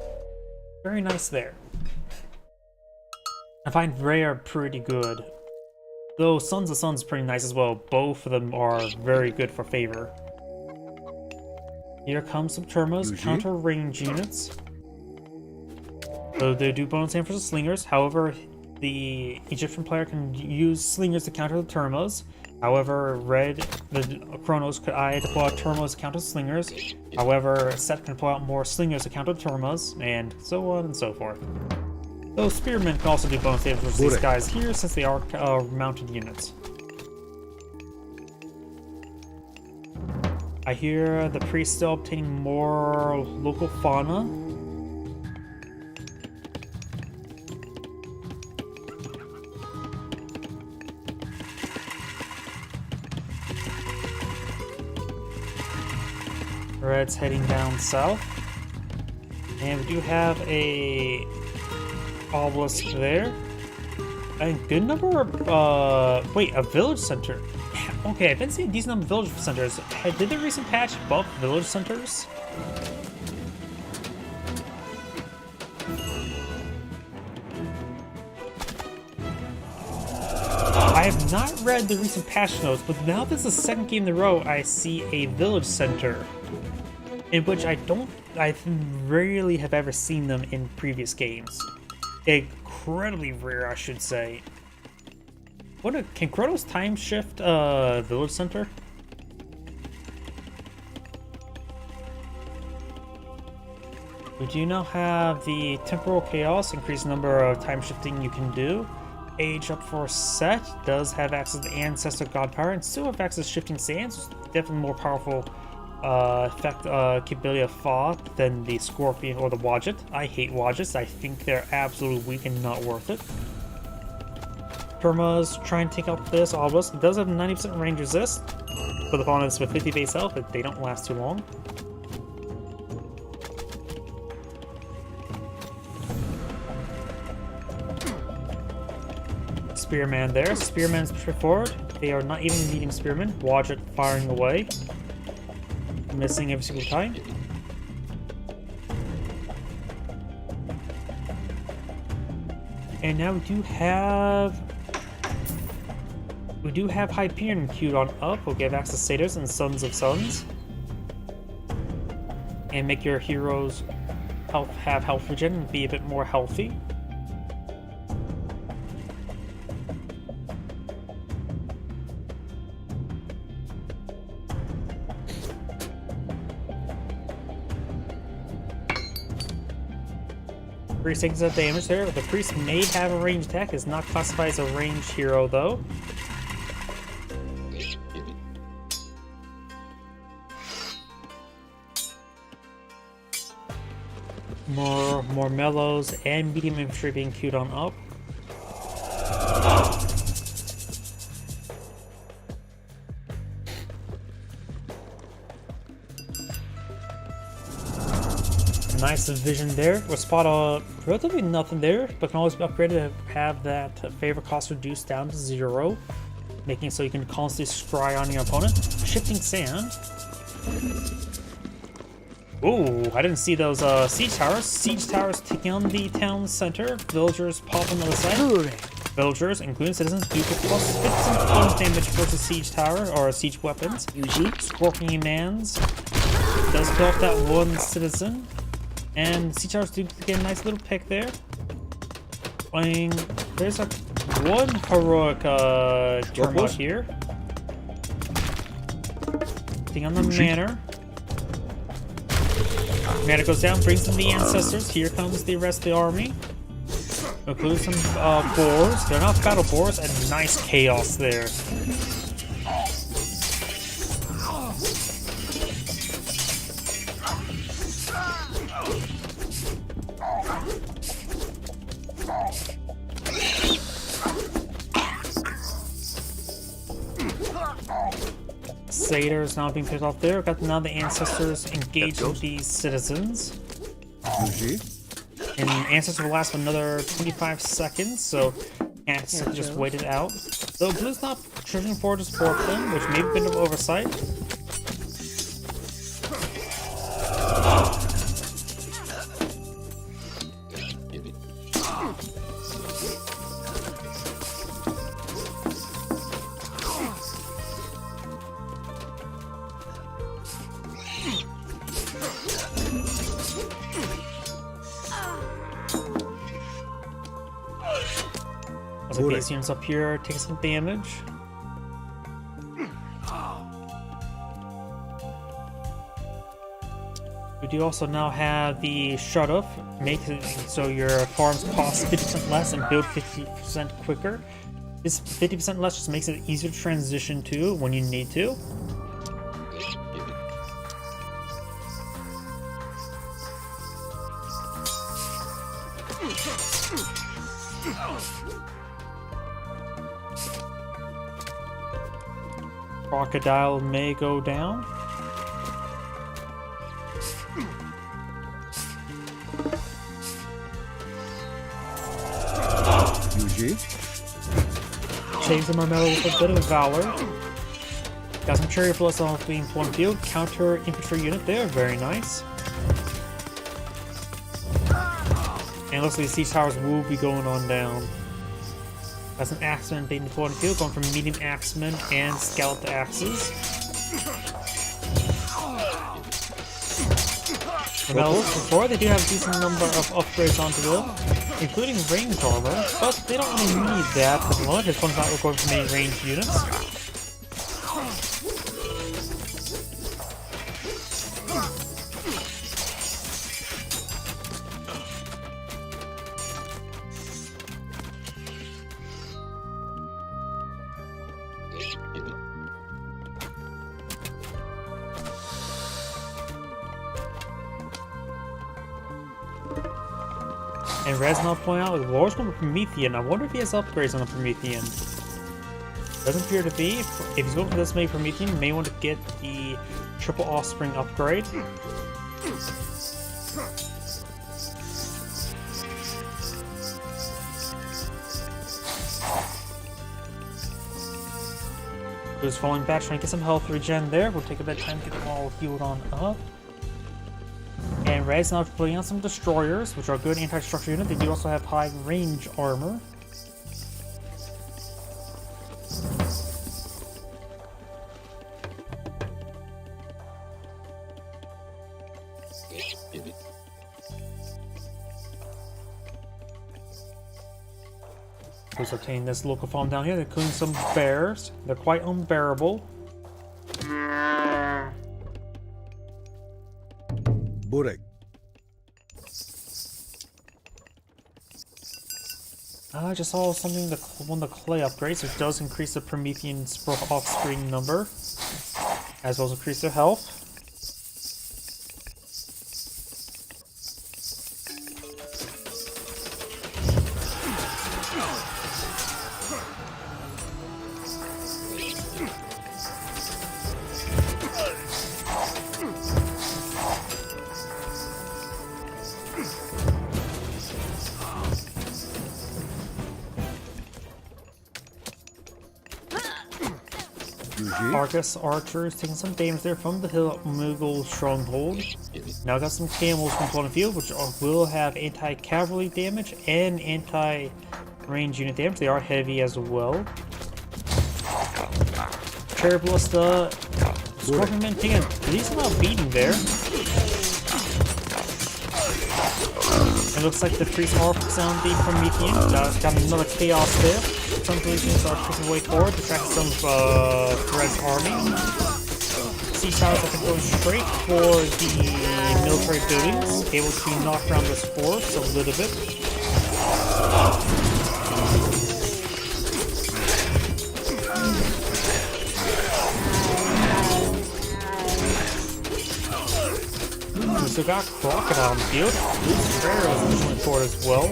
Very nice there. I find Rhea pretty good. Though Sons of Suns is pretty nice as well. Both of them are very good for favor. Here comes some Termos, counter range units. So they do bonus damage for the slingers. However, the Egyptian player can use slingers to counter the Termos. However, red, the Chronos could either pull out Termos to counter slingers. However, Seth can pull out more slingers to counter Termos, and so on and so forth. Though Spearmen can also do bonus damage with these guys here since they are mounted units. I hear the priest still obtaining more local fauna. Red's heading down south. And we do have a obelisk there. A good number of, wait, a village center. Okay, I've been seeing a decent number of village centers. Did the recent patch buff village centers? I have not read the recent patch notes, but now this is the second game in a row I see a village center, in which I rarely have ever seen them in previous games. Incredibly rare, I should say. Can Kronos time shift village center? We do now have the temporal chaos, increased number of time shifting you can do. Age up for set, does have access to ancestor god power, and still have access to shifting sands. Definitely more powerful capability of Thoth than the Scorpion or the Wadjet. I hate Wadjets. I think they're absolutely weak and not worth it. Perma's trying to take out this obelisk. It does have 90% range resist, but the opponents with 50 base health, they don't last too long. Spearman there. Spearman's straightforward. They are not even medium spearmen. Wadjet firing away. Missing every single time. And now we do have Hyperion queued on up. We'll give access to Satyrs and Sons of Suns. And make your heroes have health regen and be a bit more healthy. Priest takes that damage there. The priest may have a ranged attack, is not classified as a ranged hero though. More mellows and medium infantry being queued on up. Nice vision there. We'll spot relatively nothing there, but can always be upgraded to have that favor cost reduced down to 0, making it so you can constantly scry on your opponent. Shifting sand. Ooh, I didn't see those siege towers. Siege towers taking on the town center. Villagers pop on the other side. Villagers, including citizens, do get plus 15 bonus damage versus siege tower or siege weapons. Scorpion Mans does kill off that one citizen. And siege towers do get a nice little pick there. There's one heroic turmoil here. Thing on the manor. Mana goes down, brings in the ancestors. Here comes the rest of the army. Includes some boars. They're not battle boars, and nice chaos there. Satyrs now being picked off there. Got now the ancestors engaged with these citizens. And ancestors will last for another 25 seconds, so can't just wait it out. Though Blue's not charging forward to support them, which may have been an oversight. As the base units up here take some damage. We do also now have the shut-off, makes it so your farms cost 50% less and build 50% quicker. This 50% less just makes it easier to transition to when you need to. Crocodile may go down. Chase him metal with a bit of valor. Got some cherry plus off being one field. Counter infantry unit there, very nice. And looks like the siege towers will be going on down. Got some axemen being deployed in the field, going from medium axemen and scalloped axes. The metals before they do have a decent number of upgrades onto them, including range armor, but they don't really need that at the moment. This one's not going for many ranged units. And Reznov point out, the Lord's going for Promethean. I wonder if he has upgrades on the Promethean. Doesn't appear to be. If he's going for this many Promethean, you may want to get the triple offspring upgrade. Who's falling back, trying to get some health regen there. We'll take a bit of time to get them all healed on up. And Reznov putting on some destroyers, which are good anti-structure unit. They do also have high range armor. Let's obtain this local farm down here. They're killing some bears. They're quite unbearable. Burek. I just saw something, one of the clay upgrades, which does increase the Promethean offspring number, as well as increase their health. Argus archers taking some damage there from the hill Mughal stronghold. Now got some camels from the field, which will have anti-cavalry damage and anti-range unit damage. They are heavy as well. Cherry Ballista, Scorpion Man taking a decent amount of beating there. It looks like the priests are focused on the Promethean. Got another chaos there. Some Prometheans are pushing way forward to track some Thread's army. Siege towers have been going straight for the military buildings, able to knock around this force a little bit. We still got Crocodile on the field. Blue Sparrow is pushing forward as well.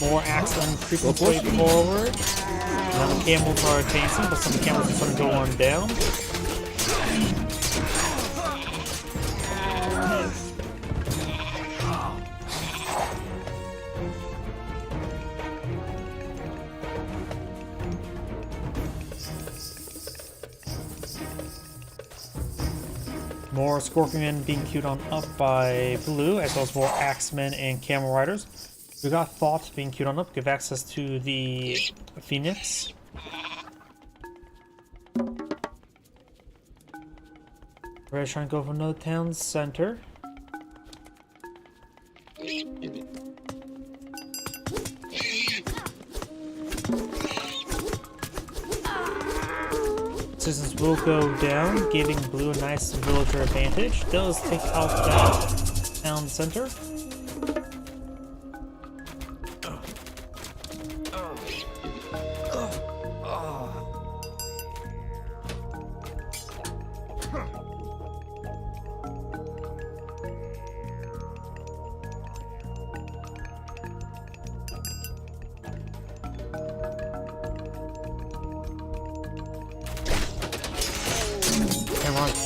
More axemen creeping its way forward. Now the camels are advancing, but some camels are going to go on down. More Scorpion being queued on up by Blue, as well as more Axemen and Camel Riders. We got Thought being queued on up, give access to the Phoenix. We're trying to go for another town center. Citizens will go down, giving blue a nice villager advantage. Does take out that town center.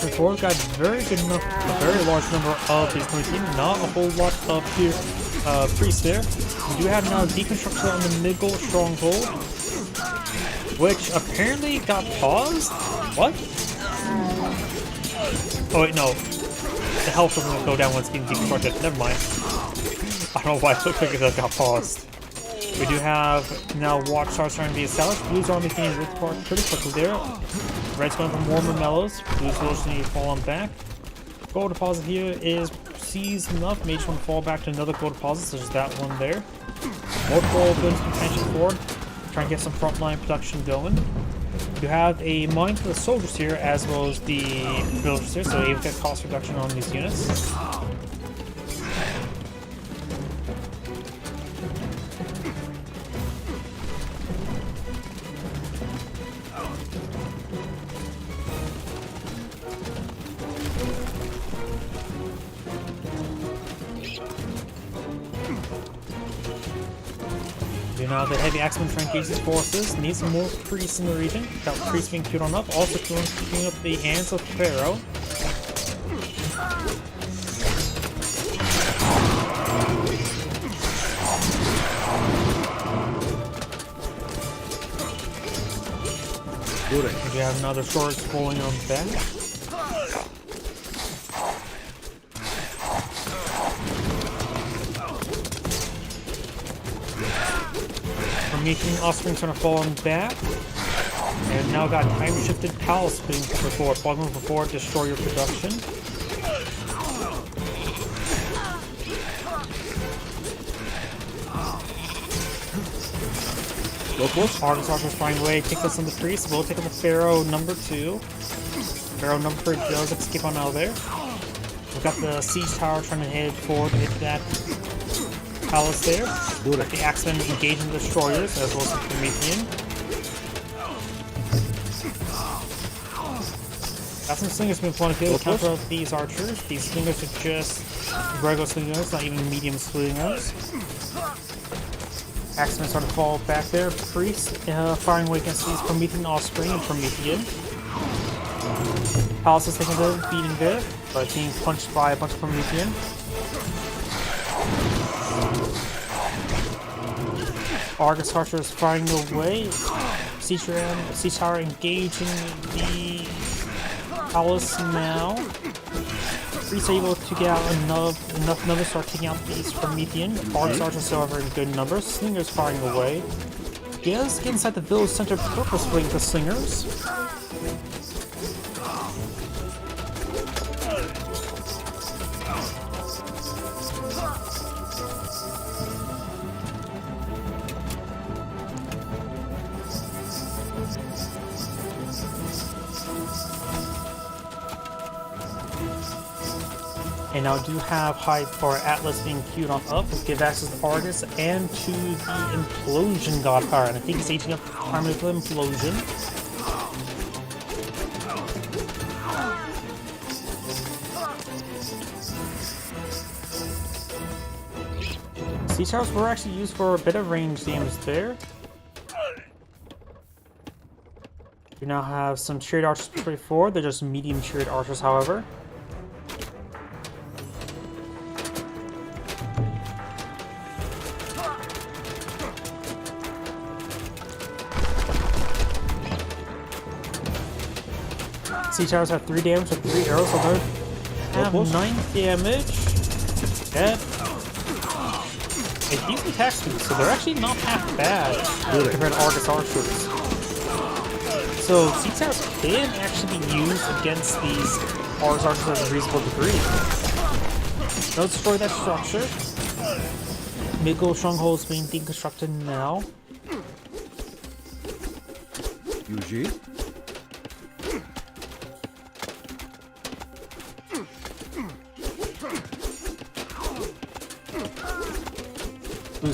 Before got very good enough, a very large number of these team, not a whole lot of here priests there. We do have now deconstruction on the Miggle stronghold, which apparently got paused. What? Oh wait, no. The health doesn't go down once being deconstructed. Never mind. I don't know why it looked like it got paused. We do have now Watchtowers starting to be established. Blue's army getting ripped apart pretty quickly there. Red's going for more Mellows. Blue's village need to fall on back. Gold deposit here is seized enough. Mage want to fall back to another gold deposit, so there's that one there. Multiple buildings contention forward. Try and get some frontline production going. You have a mine for the soldiers here as well as the villagers here, so you get cost reduction on these units. Now the heavy axemen trying to engage these forces. Need some more priests in the region. Got priests being queued on up. Also queuing up the hands of Pharaoh. We have another sword falling on back. Promethean offspring trying to fall on back. And now got time-shifted palace being put forward. Plug them forward, destroy your production. Argus Archers find a way to take us on the priest. We'll take on the Pharaoh number 2. Pharaoh number 3 does escape on out of there. We've got the siege tower trying to head forward to hit that palace there. Got the axemen engaging the destroyers as well as the Promethean. Got some slingers being flown to counter up these archers. These slingers are just regular slingers, not even medium slingers. Axemen start to fall back there. Priest firing away against these Promethean offspring and Promethean. Palace is taking a bit of beating there, but being punched by a bunch of Promethean. Argus Archers firing away. Siege Tower engaging the palace now. Priests are able to get out enough numbers to start taking out these Promethean. Argus Archers, however, in good numbers. Slingers firing away. Gaz get inside the village center purposefully with the Slingers. And now do have Atlas being queued on up, which give access to Argus and to the Implosion Godfire. And I think it's aging up time of the Implosion. Siege towers were actually used for a bit of range damage there. We now have some chariot archers pretty forward. They're just medium chariot archers, however. Siege towers have 3 damage with 3 arrows, so they have 9 damage. Dead. They use attack speed, so they're actually not half bad compared to Argus Archers. So siege towers can actually be used against these Argus Archers at a reasonable degree. They'll destroy that structure. Miggle stronghold is being deconstructed now. Yuji?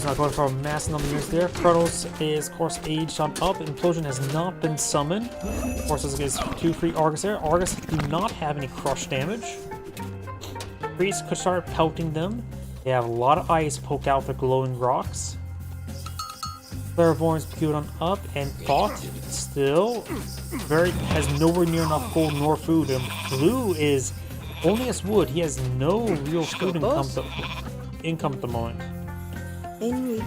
Blue's not going for a mass number of units there. Chronos is, of course, aged on up. Implosion has not been summoned. Of course, this is 2 free Argus there. Argus do not have any crush damage. Priests could start pelting them. They have a lot of eyes poke out the glowing rocks. Clairvoyance queued on up, and Thought still has nowhere near enough gold nor food. And Blue is only as wood. He has no real food income at the moment. In reach.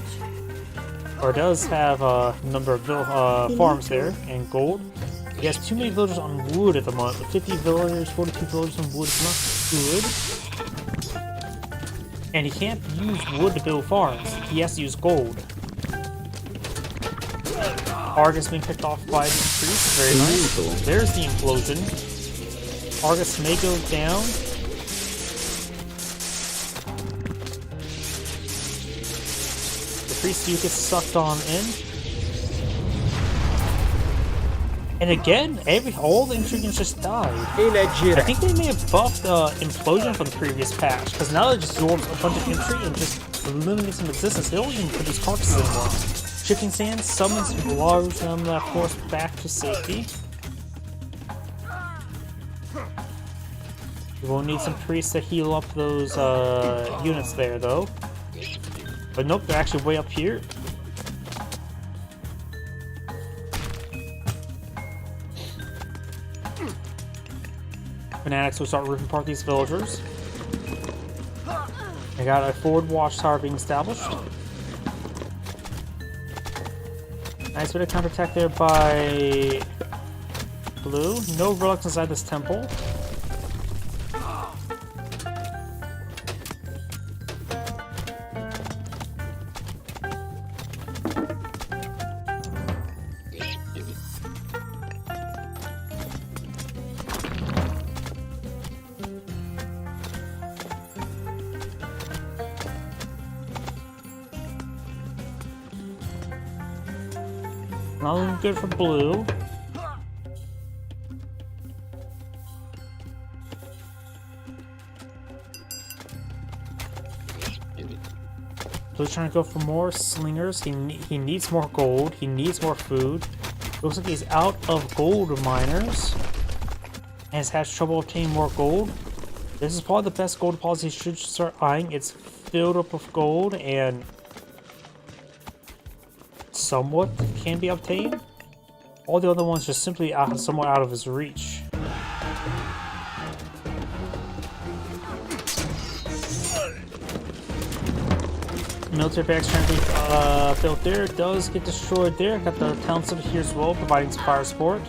Or does have a number of farms there and gold. He has too many villagers on wood at the moment. 50 villagers, 42 villagers on wood is not good. And he can't use wood to build farms. He has to use gold. Argus being picked off by the priests. Very nice. There's the implosion. Argus may go down. The priest do get sucked on in. And again, all the intriguers just died. I think they may have buffed implosion from the previous patch, because now it just absorbs a bunch of entry and just eliminates some existence. They don't even produce carcasses anymore. Shifting Sand summons large them, of course, back to safety. We will need some priests to heal up those units there, though. But nope, they're actually way up here. Fanatics will start ripping apart these villagers. I got a forward watchtower being established. Nice bit of counterattack there by Blue. No relics inside this temple. Not looking good for Blue. Blue's trying to go for more slingers. He needs more gold. He needs more food. Looks like he's out of gold miners. And has trouble obtaining more gold. This is probably the best gold deposit he should start eyeing. It's filled up with gold and somewhat can be obtained. All the other ones just simply somewhat out of his reach. Military barracks trying to be built there. Does get destroyed there. Got the town center here as well, providing some fire support.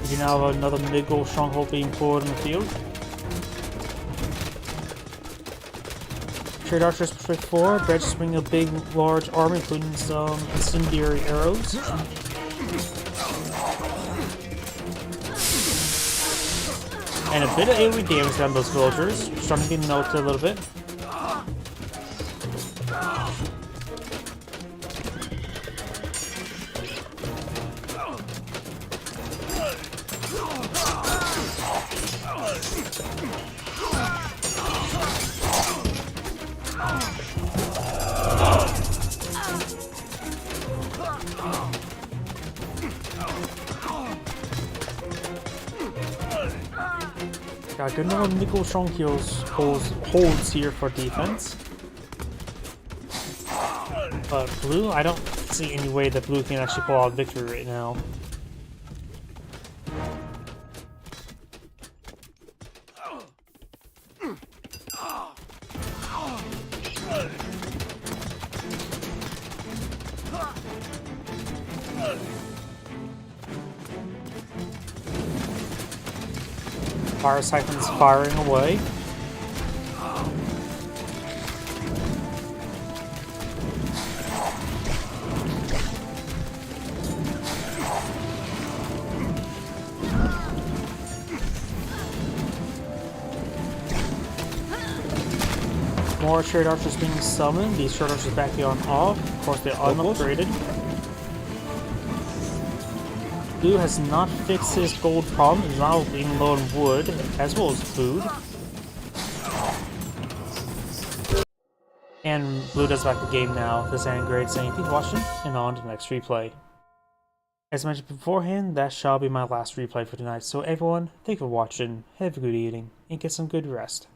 You now have another mid-gold stronghold being pulled in the field. Trade archers straight forward. Brad just bringing a big, large army, including some incendiary arrows. And a bit of AoE damage on those villagers. Starting to get melted a little bit. Got a good number of nickel strong holds here for defense. But Blue, I don't see any way that Blue can actually pull out victory right now. Fire siphons firing away. More shard archers being summoned. These shard archers back on off. Of course, they're unupgraded. Blue has not fixed his gold problem. He's now being low on wood as well as food. And Blue does back the game now. This and grade saying thank you for watching, and on to the next replay. As mentioned beforehand, that shall be my last replay for tonight. So everyone, thank you for watching, have a good evening, and get some good rest.